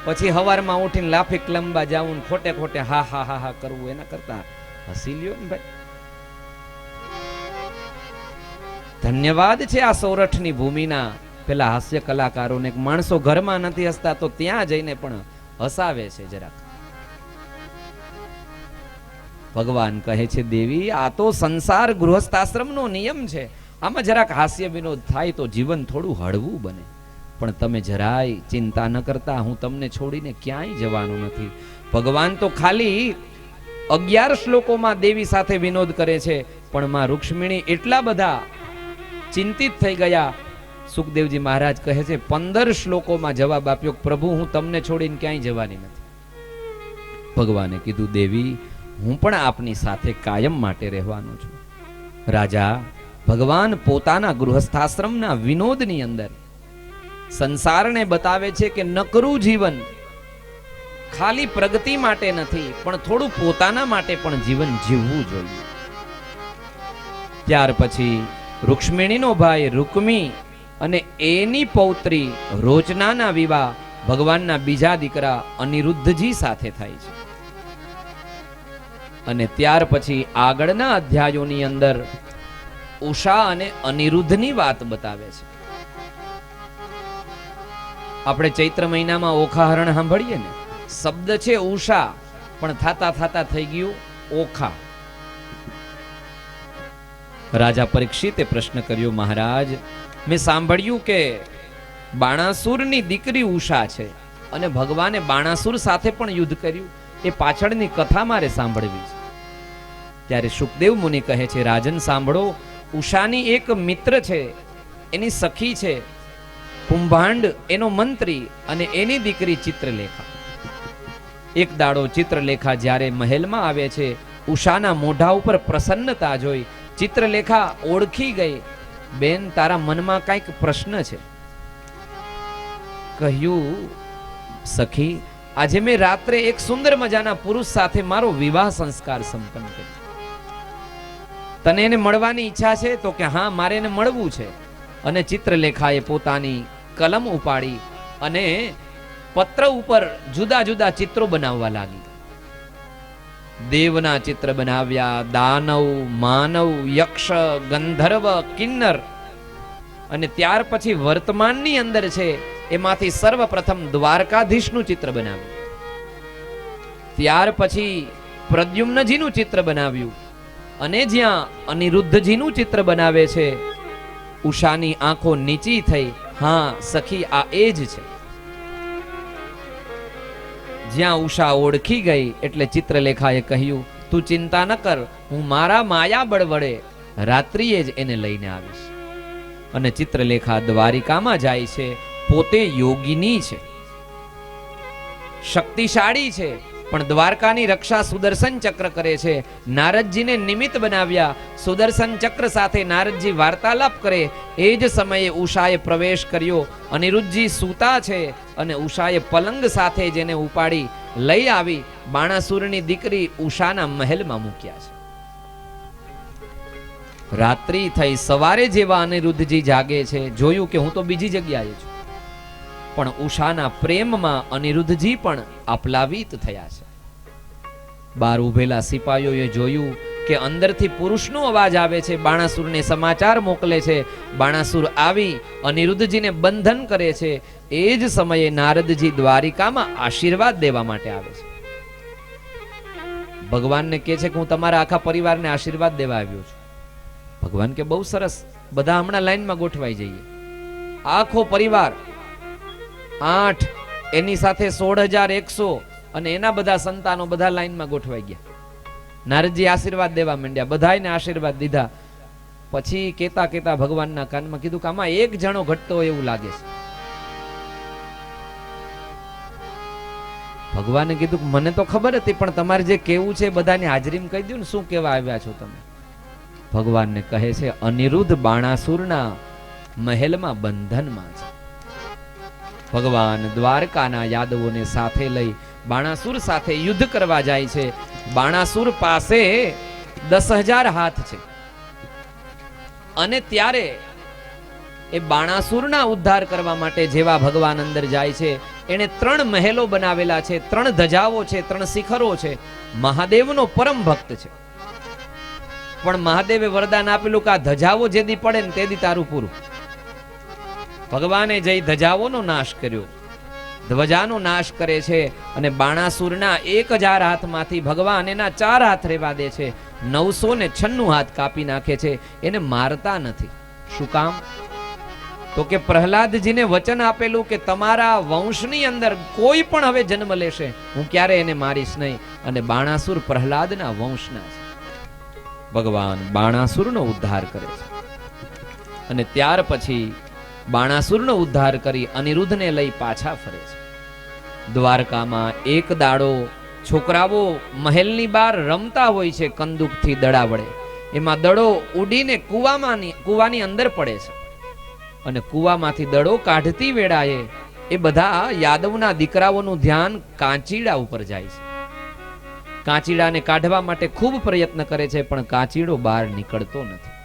A: પછી હવારમાં ઉઠીને લાફી લંબા જાવું, ખોટે ખોટે હા હા હા હા કરવું, એના કરતા હસી લ્યો ને ભાઈ. ધન્યવાદ છે આ સૌરઠની ભૂમિના પેલા હાસ્ય કલાકારોને. માણસો ઘરમાં નથી હસતા તો ત્યાં જઈને પણ હસાવે છે જરાક. ભગવાન કહે છે, દેવી, આ તો સંસાર ગૃહસ્થાશ્રમનો નિયમ છે. આમાં જરાક હાસ્ય વિનોદ થાય તો જીવન થોડું હળવું બને. પણ તમે જરાય ચિંતા ન કરતા, હું તમને છોડીને ક્યાંય જવાનું નથી. ભગવાન તો ખાલી 11 શ્લોકોમાં દેવી સાથે વિનોદ કરે છે, પણ માં રૂક્ષ્મણી એટલા બધા ચિંતિત થઈ ગયા. સુખદેવજી મહારાજ કહે છે, 15 શ્લોકોમાં જવાબ આપ્યો, પ્રભુ, હું તમને છોડીને ક્યાંય જવાની નથી. ભગવાને કીધું, દેવી, હું પણ આપની સાથે કાયમ માટે રહેવાનો છું. રાજા ભગવાન પોતાના ગૃહસ્થાશ્રમના વિનોદની અંદર સંસારને બતાવે છે કે નકરું જીવન ખાલી પ્રગતિ માટે નથી, પણ થોડું પોતાના માટે પણ જીવન જીવવું જોઈએ. ત્યાર પછી રૂક્ષ્મિણીનો ભાઈ રૂકમી અને એની પૌત્રી રોચનાના વિવાહ ભગવાનના બીજા દીકરા અનિરુદ્ધજી સાથે થાય છે. અને ત્યાર પછી આગળના અધ્યાયોની અંદર ઉષા અને અનિરુદ્ધની વાત બતાવે છે. આપણે ચૈત્ર મહિનામાં ઓખાહરણ સાંભળીએ ને, શબ્દ છે ઉષા, પણ થાતા થાતા થઈ ગયું ઓખા. રાજા પરીક્ષિતે પ્રશ્ન કર્યો, મહારાજ મેં સાંભળ્યું કે બાણાસુરની દીકરી ઉષા છે અને ભગવાને બાણાસુર સાથે પણ યુદ્ધ કર્યું, એ પાછળની કથા મારે સાંભળવી છે. ત્યારે શુકદેવ મુનિ કહે છે, રાજન સાંભળો, ઉષાની એક મિત્ર છે, એની સખી છે કુંભાંડ એનો મંત્રી, અને એની દીકરી ચિત્રલેખા. એક દાડો ચિત્રલેખા જ્યારે મહેલમાં આવે છે, ઉષાના મોઢા ઉપર પ્રસન્નતા જોઈ ચિત્રલેખા ઓળખી ગઈ, બેન તારા મનમાં કંઈક પ્રશ્ન છે. કહ્યું, સખી આજે મેં રાત્રે એક સુંદર મજાના પુરુષ સાથે મારો વિવાહ સંસ્કાર સંપન્ન કર્યો. તને એને મળવાની ઈચ્છા છે? તો કે હા, મારે એને મળવું છે. અને ચિત્રલેખાએ પોતાની કલમ ઉપાડી અને પત્ર ઉપર જુદા જુદા ચિત્રો બનાવવા લાગી. દેવના ચિત્ર બનાવ્યા, દાનવ, માનવ, યક્ષ, ગંધર્વ, કિન્નર. અને ત્યાર પછી વર્તમાનની અંદર છે એમાંથી સર્વપ્રથમ દ્વારકાધીશનું ચિત્ર બનાવ્યું. ત્યાર પછી પ્રદ્યુમ્નજીનું ચિત્ર બનાવ્યું. અને જ્યાં અનિરુદ્ધજીનું ચિત્ર બનાવે છે, ઉષાની આંખો નીચી થઈ. હા સખી, આ એ જ છે. જ્યાં ઉષા ઓળખી ગઈ એટલે ચિત્રલેખાએ કહ્યું, તું ચિંતા ન કર, હું મારા માયા બળ વડે રાત્રિએ જ એને લઈને આવીશ. અને ચિત્રલેખા દ્વારિકામાં જાય છે. પોતે યોગિની છે, શક્તિશાળી છે, પણ દ્વારકાની રક્ષા સુદર્શન ચક્ર કરે છે. નારદજીને નિમિત્ત બનાવ્યા. સુદર્શન ચક્ર સાથે નારદજી વાર્તાલાપ કરે. એ જ સમયે ઉષાએ પ્રવેશ કર્યો. અનિરુદ્ધજી સૂતા છે અને ઉષાએ પલંગ સાથે જેને ઉપાડી લઈ આવી બાણાસુરની દીકરી ઉષાના મહેલમાં મૂક્યા છે. રાત્રિ થઈ, સવારે જેવા અનિરુદ્ધજી જાગે છે, જોયું કે હું તો બીજી જગ્યાએ છું, પણ ઉષાના પ્રેમમાં અનિરુદ્ધજી પણ આપ્લાવિત થયા છે. બહાર ઉભેલા સિપાહીઓએ જોયું કે અંદરથી પુરુષનો અવાજ આવે છે, બાણાસુરને સમાચાર મોકલે છે. બાણાસુર આવી અનિરુદ્ધજીને બંધન કરે છે. એ જ સમયે નારદજી દ્વારિકામાં આશીર્વાદ દેવા માટે આવે છે. ભગવાનને કહે છે કે હું તમારા આખા પરિવારને આશીર્વાદ દેવા આવ્યો છું. ભગવાન કે બહુ સરસ, બધા હમણાં લાઈનમાં ગોઠવાઈ જઈએ. આખો પરિવાર 8, એની સાથે 16,100 અને એના બધા સંતાનો બધા લાઈનમાં ગોઠવાઈ ગયા. નારદજી આશીર્વાદ દેવા માંડ્યા, બધાને આશીર્વાદ દીધા. પછી કેતા કેતા ભગવાનના કાનમાં કીધું કે આમાં એક જણો ઘટતો હોય એવું લાગે છે. ભગવાને કીધું કે મને તો ખબર હતી, પણ તમારે જે કેવું છે બધાની હાજરીમાં કહી દઉં ને, શું કેવા આવ્યા છો તમે? ભગવાનને કહે છે, અનિરુદ્ધ બાણાસુરના મહેલમાં બંધનમાં છે. ભગવાન દ્વારકાના યાદવોને સાથે લઈ બાણાસુર સાથે યુદ્ધ કરવા જાય છે. બાણાસુર પાસે 10,000 હાથ છે. અને ત્યારે એ બાણાસુરના ઉદ્ધાર કરવા માટે જેવા ભગવાન અંદર જાય છે, એને 3 મહેલો બનાવેલા છે, 3 ધજાઓ છે, 3 શિખરો છે. મહાદેવનો પરમ ભક્ત છે, પણ મહાદેવે વરદાન આપેલું કે આ ધજાઓ જેદી પડે ને તેદી તારું પૂરું. ભગવાને જઈ ધજાઓનો નાશ કર્યો, ધ્વજાનો નાશ કરે છે. અને બાણાસુરના 1,000 હાથમાંથી ભગવાન એના 4 હાથ રેવા દે છે. 996 હાથ કાપી નાખે છે. એને મારતા નથી. શું કામ? તો કે પ્રહલાદજીને વચન આપેલું કે તમારા વંશની અંદર કોઈ પણ હવે જન્મ લેશે, હું ક્યારે એને મારીશ નહીં. અને બાણાસુર પ્રહલાદના વંશના છે. ભગવાન બાણાસુરનો ઉદ્ધાર કરે છે. અને ત્યાર પછી બાણાસુરનો ઉદ્ધાર કરી અનિરુદ્ધને લઈ પાછા ફરે છે. દ્વારકામાં એક દાડો છોકરાઓ મહેલની બહાર રમતા હોય છે કંદૂકથી દડા વડે. એમાં દડો ઉડીને કૂવાની અંદર પડે છે. અને કૂવામાંથી દડો કાઢતી વેળાએ એ બધા યાદવના દીકરાઓનું ધ્યાન કાંચીડા ઉપર જાય છે. કાંચીડાને કાઢવા માટે ખૂબ પ્રયત્ન કરે છે, પણ કાંચીડો બહાર નીકળતો નથી.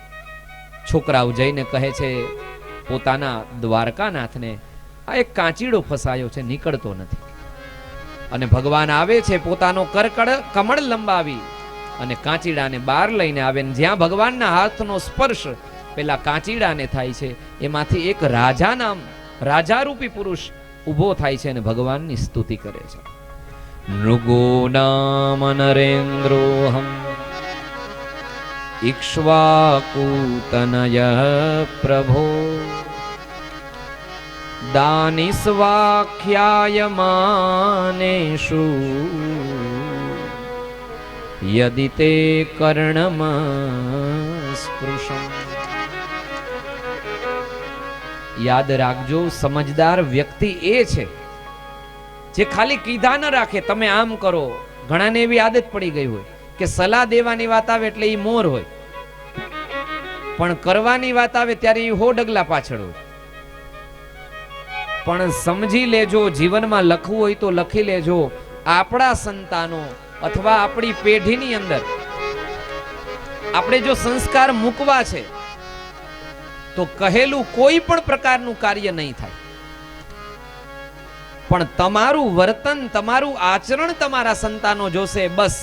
A: છોકરાઓ જઈને કહે છે પોતાના દ્વારકાનાથને, આ એક કાંચીડો ફસાયો છે, નીકળતો નથી. અને ભગવાન આવે છે, પોતાનો કમળ લંબાવી અને કાંચીડાને બહાર લઈને આવે. જ્યાં ભગવાનના હાથનો સ્પર્શ પેલા કાંચીડાને થાય છે, એમાંથી એક રાજારૂપી પુરુષ ઊભો થાય છે અને ભગવાનની સ્તુતિ કરે છે. નૃગો નામ નરેન્દ્રોહમ ઇક્ષ્વાકુતનય પ્રભો દાનિસ્વાખ્યાયમાનેષુ યદિ તે કર્ણમ સ્પૃશમ. યાદ રાખજો, સમજદાર વ્યક્તિ એ છે જે ખાલી કીધા ન રાખે તમે આમ કરો. ઘણાને એવી આદત પડી ગઈ હોય કે સલાહ દેવાની વાત આવે એટલે એ મોર હોય, પણ કરવાની વાત આવે ત્યારે એ 100 ડગલા પાછળ હોય. પણ સમજી લેજો, જીવનમાં લખવું હોય તો લખી લેજો, આપણા સંતાનો અથવા આપણી પેઢીની અંદર આપણે જો સંસ્કાર મૂકવા છે તો કહેલું કોઈ પણ પ્રકારનું કાર્ય નહીં થાય, પણ તમારું વર્તન, તમારું આચરણ તમારા સંતાનો જોશે, બસ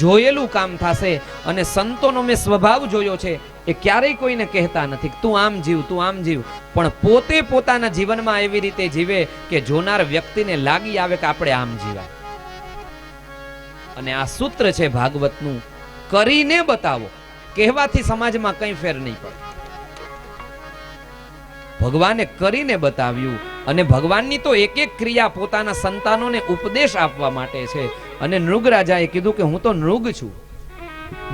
A: જોયેલું કામ થશે. અને સંતોનો મેં સ્વભાવ જોયો છે, એ ક્યારેય કોઈને કહેતા નથી તું આમ જીવ, તું આમ જીવ, પણ પોતે પોતાના જીવનમાં એવી રીતે જીવે કે જોનાર વ્યક્તિને લાગી આવે કે આપણે આમ જીવાય. અને આ સૂત્ર છે ભાગવતનું, કરીને બતાવો. કહેવાથી સમાજમાં કંઈ ફેર નહીં પડે. ભગવાને કરીને બતાવ્યું. અને ભગવાનની તો એક એક ક્રિયા પોતાના સંતાનોને ઉપદેશ આપવા માટે છે. અને નૃગ રાજાએ કીધું કે હું તો નૃગ છું,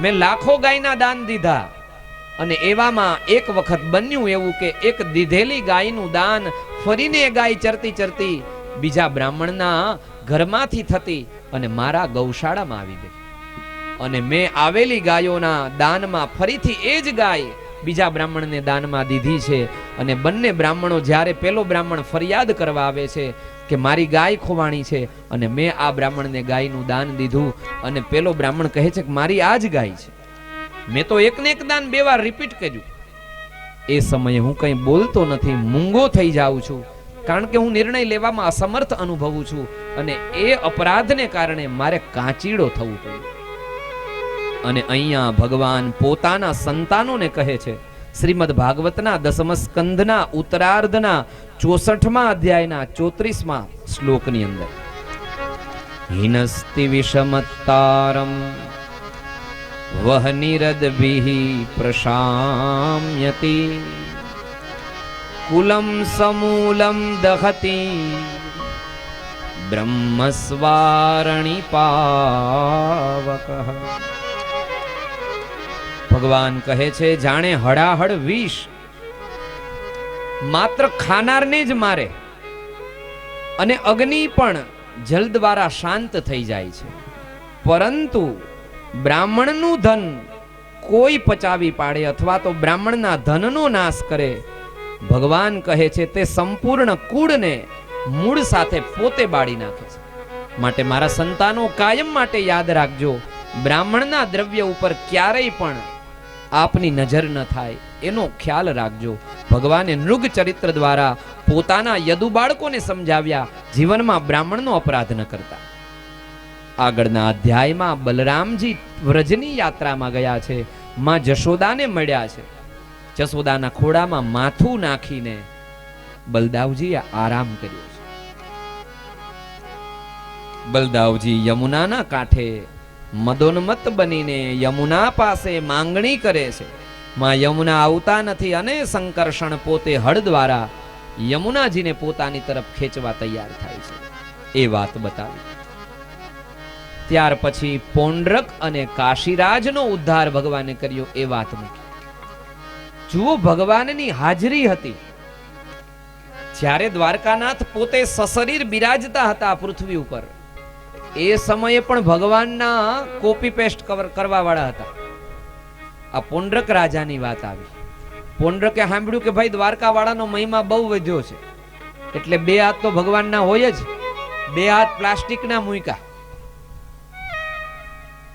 A: મેં લાખો ગાયના દાન દીધા, અને એવામાં એક વખત બન્યું એવું કે એક દીધેલી ગાયનું દાન ફરીને એ ગાય ચરતી ચરતી બીજા બ્રાહ્મણના ઘરમાંથી થતી અને મારા ગૌશાળામાં આવી ગઈ. અને મેં આવેલી ગાયોના દાનમાં ફરીથી એ જ ગાય બીજા બ્રાહ્મણને દાનમાં દીધી છે. અને બંને બ્રાહ્મણો જ્યારે પેલો બ્રાહ્મણ ફરિયાદ કરવા આવે છે કે મારી ગાય ખોવાણી છે અને મેં આ બ્રાહ્મણને ગાયનું દાન દીધું, અને પેલો બ્રાહ્મણ કહે છે કે મારી આ જ ગાય છે, મેં તો એકને એક દાન 2 વાર રિપીટ કર્યું. એ સમયે હું કંઈ બોલતો નથી, મૂંગો થઈ જાઉં છું, કારણ કે હું નિર્ણય લેવામાં અસમર્થ અનુભવું છું. અને એ અપરાધને કારણે મારે કાંચીડો થવું પડ્યું. અને અહીંયા ભગવાન પોતાના સંતાનોને કહે છે, શ્રીમદ ભાગવતના 10મ સ્કંધના ઉત્તરાર્ધના 64મા અધ્યાયના 34મા શ્લોકની અંદર, હિનસ્તિ વિષમત્તારમ વહ નિરદભિઃ પ્રશામ્યતિ કુલમ સમૂલમ દહતિ બ્રહ્મસ્વારણિ પાવકઃ. ભગવાન કહે છે જાણે હળાહળ વિષ માત્ર ખાનારને જ મારે, અને અગ્નિ પણ જલ દ્વારા શાંત થઈ જાય છે, પરંતુ બ્રાહ્મણનું ધન કોઈ પચાવી પાડે અથવા તો બ્રાહ્મણના ધનનો નાશ કરે, ભગવાન કહે છે તે સંપૂર્ણ કુળને મૂળ સાથે પોતે બાળી નાખે છે. માટે મારા સંતાનો કાયમ માટે યાદ રાખજો, બ્રાહ્મણના દ્રવ્ય ઉપર ક્યારેય પણ આપની નજર ન થાય એનો ખ્યાલ રાખજો. ભગવાને નૃગ ચરિત્ર દ્વારા પોતાના યદુ બાળકોને સમજાવ્યા, જીવનમાં બ્રાહ્મણનો અપરાધ ન કરતા. આગળના અધ્યાયમાં બલરામજી વ્રજની યાત્રામાં ગયા છે, માં જશોદાને મળ્યા છે. જશોદાના ખોડામાં માથું નાખીને બલદાવજીએ આરામ કર્યો છે. બલદાવજી યમુનાના કાંઠે મદોન્મત્ત બનીને યમુના પાસે માંગણી કરે છે. માં યમુના આવતા નથી અને સંકર્ષણ પોતે હળ દ્વારા યમુનાજીને પોતાની તરફ ખેંચવા તૈયાર થાય છે. એ વાત બતાવી. ત્યાર પછી પૌંડ્રક અને કાશીરાજનો ઉદ્ધાર ભગવાને કર્યો, એ વાત મૂકી. જુઓ, ભગવાનની હાજરી હતી. જ્યારે દ્વારકાનાથ પોતે સશરીર બિરાજતા હતા પૃથ્વી ઉપર, એ સમયે પણ ભગવાનના કોપી પેસ્ટ કરવા વાળા હતા. આ પૌંડ્રક રાજાની વાત આવી. પોંડરકે સાંભળ્યું કે ભાઈ દ્વારકા વાળાનો મહિમા બહુ વધ્યો છે, એટલે 2 હાથ તો ભગવાનના હોય જ. 2 હાથ પ્લાસ્ટિકના મૂક્યા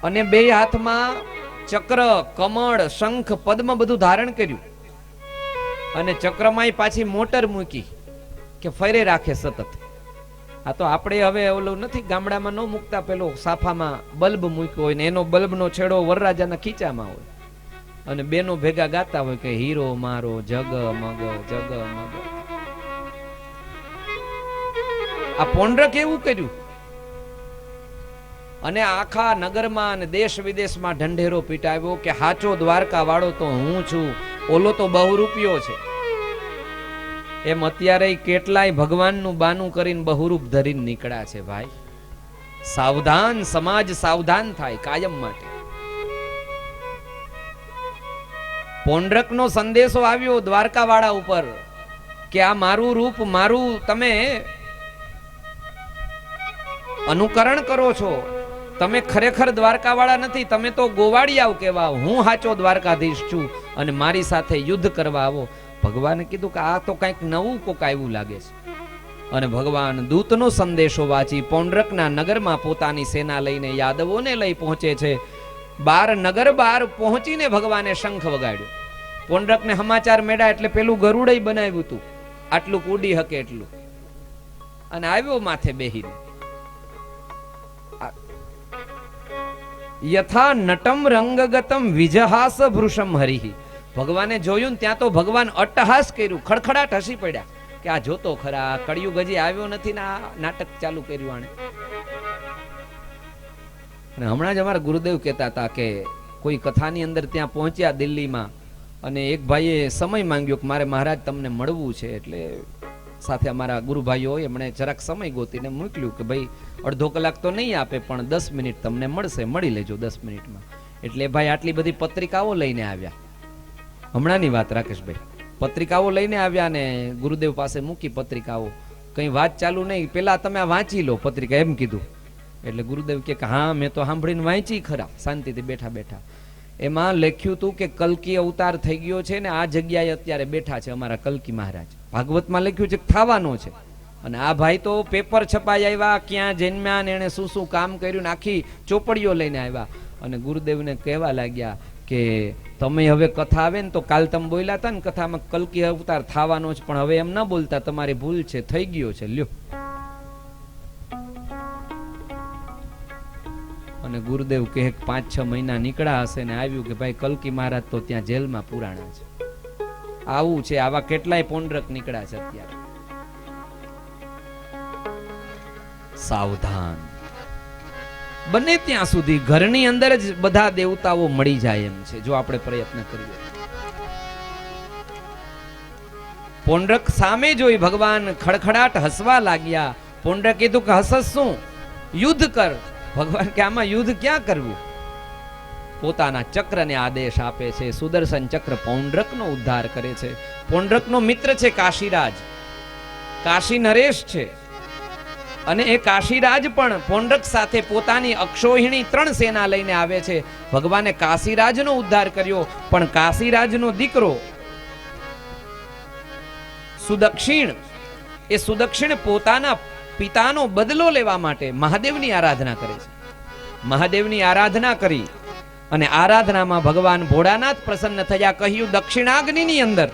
A: અને 2 હાથમાં ચક્ર, કમળ, શંખ, પદ્મ બધું ધારણ કર્યું અને ચક્રમાંય પાછી મોટર મૂકી કે ફરે રાખે સતત. આ તો આપણે હવે ઓલું નથી, ગામડામાં ન મૂકતા, પેલો સાફામાં બલ્બ મૂક્યો હોય ને એનો બલ્બનો છેડો વરરાજાના ખીચામાં હોય અને બેનો ભેગા ગાતા હોય કે હીરો મારો જગમગ જગમગ. આ પોંડરક એવું કર્યું અને આખા નગરમાં અને દેશ વિદેશમાં ઢંઢેરો પીટાવ્યો કે હાચો દ્વારકા વાળો તો હું છું, ઓલો તો બહુરૂપિયો છે. એમ અત્યારે કેટલાય ભગવાનનું બાનું કરીને બહુરૂપ ધરીને નીકળ્યા છે. ભાઈ સાવધાન, સમાજ સાવધાન થાય કાયમ માટે. પોંડરકનો સંદેશો આવ્યો દ્વારકા વાળા ઉપર કે આ મારું રૂપ, મારું તમે અનુકરણ કરો છો, તમે ખરેખર દ્વારકા વાળા નથી, તમે તો ગોવાળિયાઓ કહેવા, હું સાચો દ્વારકાધીશ છું અને મારી સાથે યુદ્ધ કરવા આવો. ભગવાને કીધું કે આ તો કંઈક નવું કોક આવ્યું લાગે છે. અને ભગવાન દૂતનો સંદેશો વાંચી પોંડરકના નગરમાં પોતાની સેના લઈને યાદવોને લઈ પહોંચે છે. નગર બહાર પહોંચીને ભગવાને શંખ વગાડ્યો. પોંડરકને સમાચાર મેળ્યા એટલે પેલું ગરુડઈ બનાવ્યું હતું, આટલું કૂડી હકે એટલું, અને આવ્યો માથે બેહીને. યથા નટમ રંગગતમ વિજહાસ ભૃશમ હરિહી. ભગવાને જોયું ત્યાં તો ભગવાન અટ્ટહાસ કર્યું, ખડખડાટ હસી પડ્યા કે આ જોતો ખરા, કળિયુગ હજી આવ્યો નથી ને આ નાટક ચાલુ કર્યું આણે. અને હમણાં જ અમારા ગુરુદેવ કહેતા હતા કે કોઈ કથાની અંદર ત્યાં પહોંચ્યા દિલ્હીમાં અને એક ભાઈએ સમય માંગ્યો કે મારે મહારાજ તમને મળવું છે. એટલે સાથે અમારા ગુરુભાઈઓ હોય એમણે જરાક સમય ગોતીને મોકલ્યું કે ભાઈ અડધો કલાક તો નહીં આપે પણ 10 મિનિટ તમને મળશે, મળી લેજો 10 મિનિટમાં. એટલે ભાઈ આટલી બધી પત્રિકાઓ લઈને આવ્યા. હમણાંની વાત રાકેશભાઈ, પત્રિકાઓ લઈને આવ્યા ને ગુરુદેવ પાસે મૂકી પત્રિકાઓ. કઈ વાત ચાલુ નહીં, પેલા તમે આ વાંચી લો પત્રિકા એમ કીધું. એટલે ગુરુદેવ કે હા મેં તો સાંભળીને વાંચી ખરા, શાંતિથી બેઠા બેઠા. એમાં લખ્યું હતું કે કલ્કી અવતાર થઈ ગયો છે ને આ જગ્યાએ અત્યારે બેઠા છે અમારા કલ્કી મહારાજ. ભાગવતમાં લખ્યું છે કે થવાનો છે. અને આ ભાઈ તો પેપર છપાઈ આવ્યા, ક્યાં જન્મ્યા ને એને શું શું કામ કર્યું ને આખી ચોપડીઓ લઈને આવ્યા. અને ગુરુદેવને કહેવા લાગ્યા કે તમે હવે કથા આવે ને તો કાલ તમે બોલ્યા હતા ને કથામાં કલ્કી અવતાર થવાનો છે, પણ હવે એમ ન બોલતા, તમારી ભૂલ છે, થઈ ગયો છે, લ્યો. અને ગુરુદેવ કહે 5-6 મહિના નીકળ્યા હશે ને આવ્યું કે ભાઈ કલ્કી મહારાજ તો ત્યાં જેલમાં પુરાણા છે. આવું છે, આવા કેટલાય પોંડરક નીકળ્યા છે અત્યારે. સાવધાન. બને ત્યાં સુધી ઘરની અંદર જ બધા દેવતાઓ મળી જાય એમ છે જો આપણે પ્રયત્ન કરીએ. પોંડરક સામે જોઈ ભગવાન ખડખડાટ હસવા લાગ્યા. પોંડરક કીધું કે હસસ શું, યુદ્ધ કર. ભગવાન કે આમાં યુદ્ધ ક્યાં કરવું. પોતાના ચક્રને આદેશ આપે છે. સુદર્શન ચક્ર પોંડરકનો ઉદ્ધાર કરે છે. પોંડરકનો મિત્ર છે કાશીરાજ, કાશી નરેશ છે. અને એ કાશીરાજ પણ પોંડરક સાથે પોતાની અક્ષોહિણી 3 સેના લઈને આવે છે. ભગવાને કાશીરાજનો ઉદ્ધાર કર્યો, પણ કાશીરાજનો દીકરો સુદક્ષિણ, એ સુદક્ષિણ પોતાના પિતાનો બદલો લેવા માટે મહાદેવની આરાધના કરે છે. મહાદેવની આરાધના કરી અને આરાધનામાં ભગવાન ભોળાનાથ પ્રસન્ન થયા. કહ્યું દક્ષિણાગ્નિની અંદર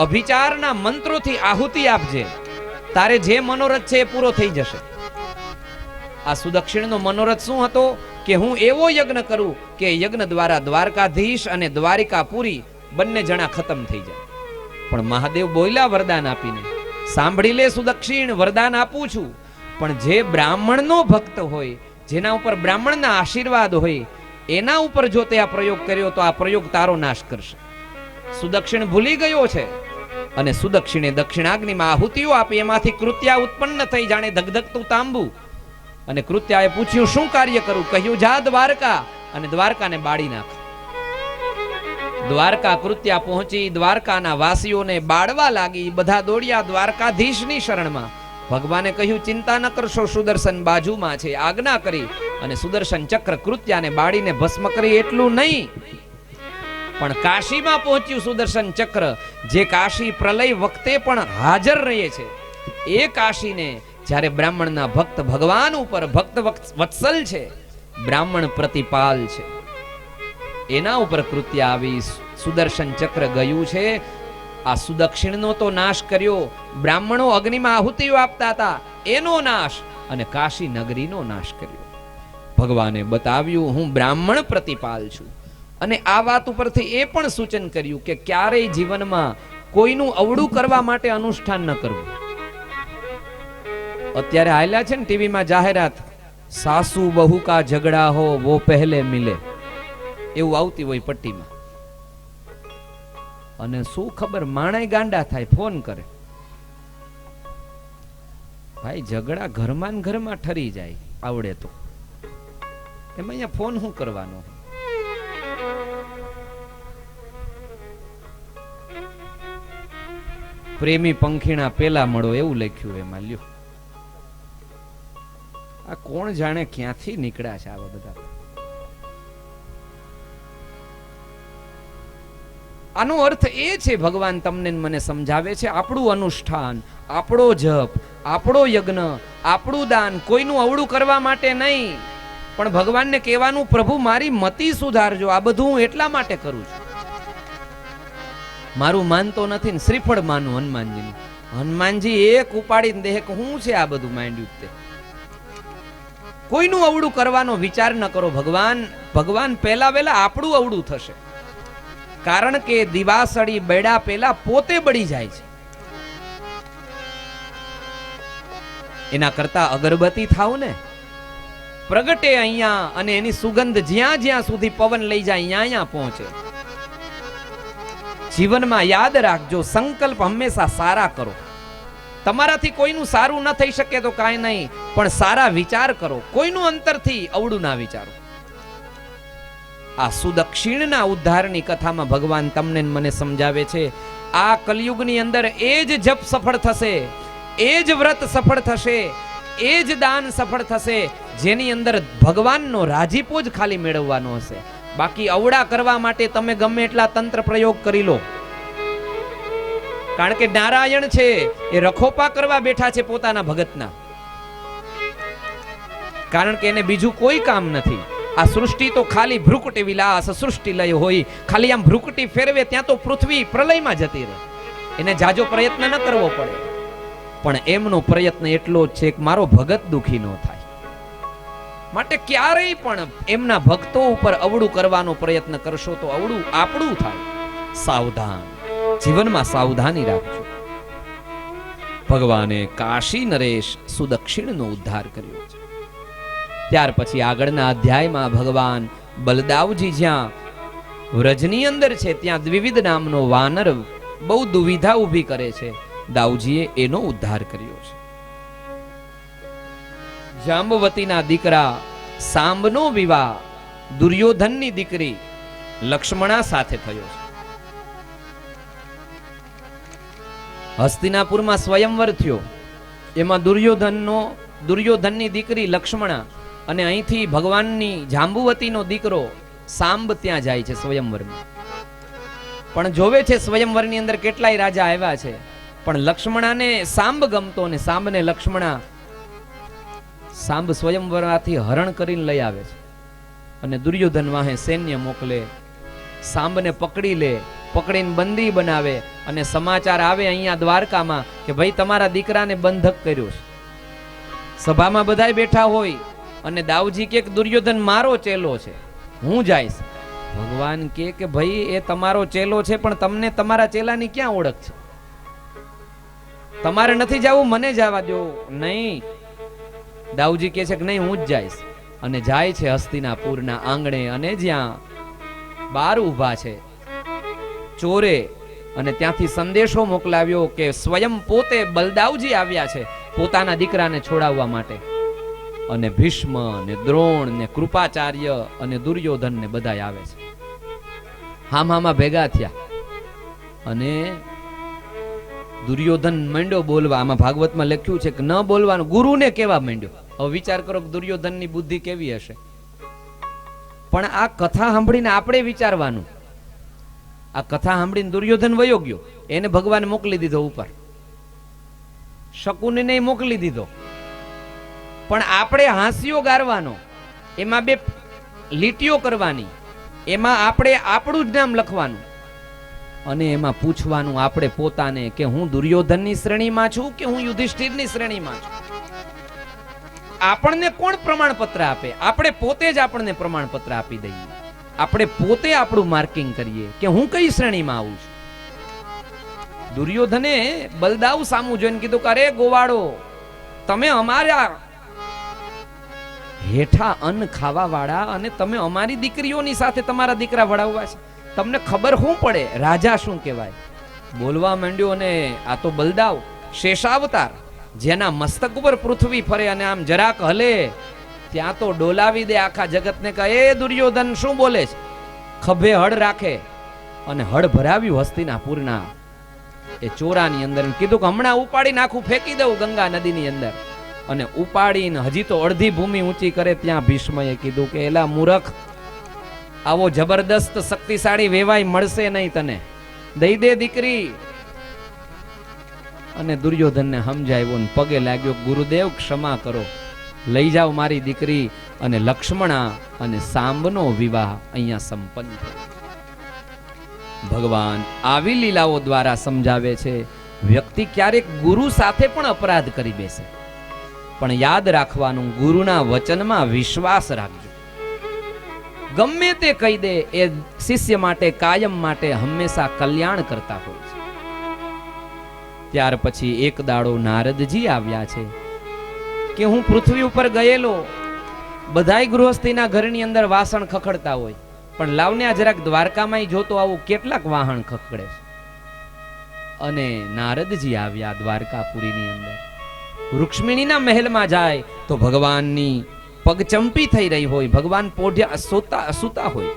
A: અભિચારના મંત્રોથી આહુતિ આપજે, તારે જે મનોરથ છે એ પૂરો થઈ જશે. આ સુદક્ષિણનો મનોરથ શું હતો કે હું એવો યજ્ઞ કરું કે યજ્ઞ દ્વારા દ્વારકાધીશ અને દ્વારિકાપુરી બંને જણા ખતમ થઈ જાય. પણ મહાદેવ બોલ્યા વરદાન આપીને, સાંભળી લે સુદક્ષિણ, વરદાન આપું છું, પણ જે બ્રાહ્મણનો ભક્ત હોય, જેના ઉપર બ્રાહ્મણના આશીર્વાદ હોય, એના ઉપર જો તે આ પ્રયોગ કર્યો તો આ પ્રયોગ તારો નાશ કરશે. સુદક્ષિણ ભૂલી ગયો છે અને સુદક્ષિણે દક્ષિણાગ્નિમાં આહુતિઓ આપી. એમાંથી કૃત્યા ઉત્પન્ન થઈ, જાણે ધગધગતું તાંબુ. અને કૃત્યાએ પૂછ્યું શું કાર્ય કરું. કહ્યું જા દ્વારકા અને દ્વારકાને બાળી નાખ. દ્વારકા કૃત્યા પહોંચી, દ્વારકાના વાસીઓને બાળવા લાગી. બધા દોડ્યા દ્વારકાધીશની શરણમાં. ભગવાને કહ્યું ચિંતા ન કરશો, સુદર્શન બાજુમાં છે. આજ્ઞા કરી અને સુદર્શન ચક્ર કૃત્યાને બાળીને ભસ્મ કરી. એટલું નહીં, પણ કાશીમાં પહોંચ્યું સુદર્શન ચક્ર, જે કાશી પ્રલય વખતે પણ હાજર રહે છે. એ કાશીને જ્યારે બ્રાહ્મણના ભક્ત ભગવાન ઉપર ભક્ત વત્સલ છે, બ્રાહ્મણ પ્રતિપાલ છે, એના ઉપર કૃત્ય આવી સુદર્શન ચક્ર ગયું છે. આ સુદક્ષિણનો તો નાશ કર્યો, બ્રાહ્મણો અગ્નિમાં આહુતિઓ આપતા હતા એનો નાશ, અને કાશી નગરીનો નાશ કર્યો. ભગવાને બતાવ્યું હું બ્રાહ્મણ પ્રતિપાલ છું. અને આ વાત ઉપરથી એ પણ સૂચન કર્યું કે ક્યારેય જીવનમાં કોઈનું અવળું કરવા માટે અનુષ્ઠાન ન કરવું. અત્યારે હાલ્યા છે ને ટીવીમાં જાહેરાત, સાસુ બહુ કા ઝઘડા હો વો પહેલે મિલે, એવું આવતી હોય પટ્ટીમાં. અને શું ખબર માણાય ગાંડા થાય, ફોન કરે, ભાઈ ઝઘડા ઘરમાં ને ઘરમાં ઠરી જાય આવડે તો, એમાં અહીંયા ફોન શું કરવાનો? પ્રેમી પંખીણા પેલા મળો એવું લખ્યું એમાં. લ્યો, આ કોણ જાણે ક્યાંથી નીકળ્યા છે આવા બધા. આનો અર્થ એ છે, ભગવાન તમને મને સમજાવે છે, આપણું અનુષ્ઠાન, આપણો જપ, આપણો યજ્ઞ, આપણું દાન કોઈનું અવળું કરવા માટે નહીં, પણ ભગવાનને કહેવાનું પ્રભુ મારી મતિ સુધારજો. આ બધું હું એટલા માટે કરું છું. મારું માનતો નથી ને શ્રીફળ માનું હનુમાનજીનું. હનુમાનજી એક ઉપાડીને દેહ હું છે આ બધું માંડ્યું તે. કોઈનું અવળું કરવાનો વિચાર ન કરો. ભગવાન પહેલા વેલા આપણું અવળું થશે. કારણ કે દિવાસળી બેડા પેલા પોતે બળી જાય છે. એના કરતા અગરબત્તી થાવ ને, પ્રગટે અહીંયા, અને એની સુગંધ જ્યાં જ્યાં સુધી પવન લઈ જાય અહીંયા પહોંચે. જીવનમાં યાદ રાખજો, સંકલ્પ હંમેશા સારા કરો. તમારાથી કોઈનું સારું ન થઈ શકે તો કાંઈ નહીં, પણ સારા વિચાર કરો. કોઈનું અંતરથી અવળું ના વિચારો. આ સુદક્ષિણના ઉદ્ધારની કથામાં ભગવાન તમને મને સમજાવે છે, આ કલયુગની અંદર એ જ જપ સફળ થશે, એ જ વ્રત સફળ થશે, એ જ દાન સફળ થશે, જેની અંદર ભગવાનનો રાજીપો જ ખાલી મેળવવાનો હશે. બાકી અવળા કરવા માટે તમે ગમે એટલા તંત્ર પ્રયોગ કરી લો. કારણ કે નારાયણ છે એ રખોપા કરવા બેઠા છે પોતાના ભગતના. કારણ કે એને બીજું કોઈ કામ નથી. આ સૃષ્ટિ તો ખાલી ભ્રુકુટી વિલાસ સૃષ્ટિ લય હોય, ખાલી આમ ભ્રુકુટી ફેરવે ત્યાં તો પૃથ્વી પ્રલયમાં જતી રહે. એને જાજો પ્રયત્ન ન કરવો પડે. પણ એમનો પ્રયત્ન એટલો જ છે કે મારો ભગત દુખી ન થાય. માટે ક્યારેય પણ એમના ભક્તો ઉપર અવળું કરવાનો પ્રયત્ન કરશો તો અવળું આપણું થાય. સાવધાન, જીવનમાં સાવધાની રાખજો. ભગવાને કાશી નરેશ સુદક્ષિણનો ઉદ્ધાર કર્યો છે. ત્યાર પછી આગળના અધ્યાયમાં ભગવાન બલદાવજી જ્યાં વ્રજની અંદર છે ત્યાં દ્વિવિધ નામનો વાનર બહુ દુવિધા ઊભી કરે છે. દાઉજીએ એનો ઉદ્ધાર કર્યો છે. જાંબવતીના દીકરા સાંબનો વિવાહ દુર્યોધનની દીકરી લક્ષ્મણા સાથે થયો છે. હસ્તિનાપુરમાં સ્વયંવર થયો. એમાં દુર્યોધનની દીકરી લક્ષ્મણા અને અહીંથી ભગવાનની જાંબુવતીનો દીકરો સાંબ ત્યાં જાય છે સ્વયંવરમાં. પણ જોવે છે સ્વયંવરની અંદર કેટલાય રાજા આવ્યા છે, પણ લક્ષ્મણાને સાંબ ગમતો ને સાંબને લક્ષ્મણા. સાંબ સ્વયંવરમાંથી હરણ કરીને લઈ આવે છે અને દુર્યોધન વાહે સૈન્ય મોકલે. સાંબને પકડી લે, પકડીને બંદી બનાવે અને સમાચાર આવે અહીંયા દ્વારકામાં કે ભાઈ તમારા દીકરાને બંધક કર્યો છે. સભામાં બધાય બેઠા હોય અને દાઉજી કે દુર્યોધન મારો ચેલો છે, હું જઈશ. ભગવાન કે ભાઈ એ તમારો ચેલો છે, પણ તમને તમારા ચેલાની ક્યાં ઓળખ છે? તમારે નથી જવું, મને જવા દો. નહીં, દાઉજી કહે છે કે નહીં, હું જ જઈશ. અને જાય છે હસ્તિનાપુરના આંગણે, અને જ્યાં બાર ઊભા છે ચોરે, અને ત્યાંથી સંદેશો મોકલાવ્યો કે સ્વયં પોતે બલદાવજી આવ્યા છે પોતાના દીકરાને છોડાવવા માટે. અને ભીષ્મ ને દ્રોણ ને કૃપાચાર્ય અને દુર્યોધન ને બધા આવે છે. હામાં ભેગા થયા અને દુર્યોધન માંડ્યો બોલવા. આમાં ભાગવતમાં લખ્યું છે કે ન બોલવાનું, ગુરુને કેવા માંડ્યો. હવે વિચાર કરો કે દુર્યોધનની બુદ્ધિ કેવી હશે. પણ આ કથા સાંભળીને આપણે વિચારવાનું આ કથા સાંભળીને દુર્યોધન વયો ગયો, એને ભગવાન મોકલી દીધો ઉપર, શકુનીને મોકલી દીધો. પણ આપણે હાસ્યો ગારવાનો, એમાં બે લીટીઓ કરવાની, એમાં આપણે આપણું જ નામ લખવાનું અને એમાં પૂછવાનું આપણે પોતાને કે હું દુર્યોધનની શ્રેણીમાં છું કે હું યુધિષ્ઠિરની શ્રેણીમાં છું. આપણને કોણ પ્રમાણપત્ર આપે? આપણે પોતે જ આપણને પ્રમાણપત્ર આપી દઈએ. આપણે પોતે આપણું માર્કિંગ કરીએ કે હું કઈ શ્રેણીમાં આવું છું. દુર્યોધને બલદાવ સામું જોઈને કીધું કે અરે ગોવાળો, તમે અમારા હેઠા અન્ન ખાવા વાળા અને તમે અમારી દીકરીઓની સાથે તમારા દીકરા વડાવવા છે, તમને ખબર શું પડે રાજા શું કહેવાય? બોલવા માંડ્યો અને આ તો બલદાવ શેષાવતાર, જેના મસ્તક ઉપર પૃથ્વી ફરે અને આમ જરાક હલે ત્યાં તો ડોલાવી દે આખા જગતને. કહે એ દુર્યોધન શું બોલે છે? ખભે હળ રાખે અને હળ ભરાવ્યું હસ્તિનાપુરના એ ચોરાની અંદર. કીધું કે હમણાં ઉપાડી નાખું, ફેંકી દઉં ગંગા નદીની અંદર. અને ઉપાડીને હજી તો અડધી ભૂમિ ઊંચી કરે ત્યાં ભીષ્મએ કીધું કે એલા મૂરખ, આવો જબરદસ્ત શક્તિશાળી વેવાય મળશે નહીં તને, દઈ દે દીકરી. અને દુર્યોધનને સમજાવ્યો ને પગે લાગ્યો, ગુરુદેવ ક્ષમા કરો, લઈ જાઓ મારી દીકરી. અને લક્ષ્મણા અને સાંબનો વિવાહ અહીંયા સંપન્ન થયો. ભગવાન આવી લીલાઓ દ્વારા સમજાવે છે વ્યક્તિ ક્યારેક ગુરુ સાથે પણ અપરાધ કરી બેસે, પણ યાદ રાખવાનું ગુરુના વચનમાં વિશ્વાસ રાખજો. ગમે તે કહી દે એ શિષ્ય માટે કાયમ માટે હંમેશા કલ્યાણ કરતા હોય છે. ત્યાર પછી એક દાડો નારદજી આવ્યા છે કે હું પૃથ્વી ઉપર ગયેલો, બધાય ગૃહસ્થીના ઘરની અંદર વાસણ ખખડતા હોય, પણ લાવને આ જરાક દ્વારકામાં જોતો આવું કેટલાક વાહન ખખડે છે. અને નારદજી આવ્યા દ્વારકાપુરીની અંદર. રૂક્ષ્મિણીના મહેલમાં જાય તો ભગવાનની પગચંપી થઈ રહી હોય, ભગવાન પોઢ્યા સૂતા હોય.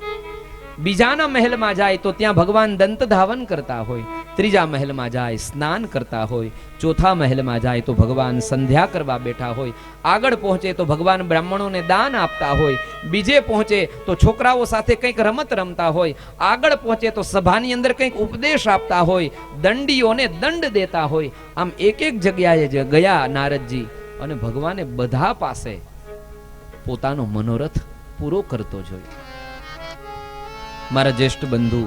A: બીજાના મહેલમાં જાય તો ત્યાં ભગવાન દંત ધાવન કરતા હોય. ત્રીજા મહેલમાં જાય સ્નાન કરતા હોય. ચોથા મહેલમાં જાય તો ભગવાન સંધ્યા કરવા બેઠા હોય. આગળ પહોંચે તો ભગવાન બ્રાહ્મણોને દાન આપતા હોય. બીજે પહોંચે તો છોકરાઓ સાથે કંઈક રમત રમતા હોય. આગળ પહોંચે તો સભાની અંદર કંઈક ઉપદેશ આપતા હોય. દંડીઓને દંડ દેતા હોય. આમ એક એક જગ્યાએ જે ગયા નારદજી, અને ભગવાને બધા પાસે પોતાનો મનોરથ પૂરો કરતો જોયો. મારા જ્યેષ્ઠ બંધુ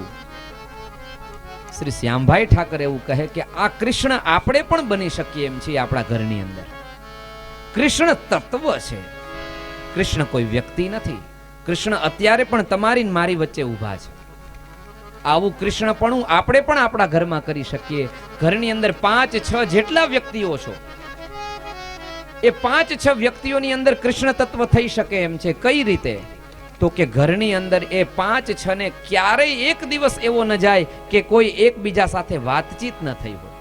A: શ્રી શ્યામભાઈ ઠાકર એવું કહે કે આ કૃષ્ણ આપણે પણ બની શકીએ એમ છીએ આપણા ઘરની અંદર. કૃષ્ણ તત્વ છે, કૃષ્ણ કોઈ વ્યક્તિ નથી. કૃષ્ણ અત્યારે પણ તમારી ને મારી વચ્ચે ઊભા છે. આવું કૃષ્ણપણું આપણે પણ આપણા ઘરમાં કરી શકીએ. ઘરની અંદર 5-6 જેટલા વ્યક્તિઓ છો, એ 5-6 વ્યક્તિઓની અંદર કૃષ્ણ તત્વ થઈ શકે એમ છે. કઈ રીતે? તો કે ઘરની અંદર એ 5-6 ને ક્યારેય એક દિવસ એવો ન જાય કે કોઈ એકબીજા સાથે વાતચીત ન થઈ હોય.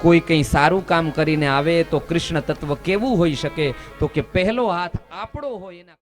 A: કોઈ કંઈ સારું કામ કરીને આવે તો કૃષ્ણ તત્વ કેવું હોઈ શકે? તો કે પહેલો હાથ આપણો હોય એના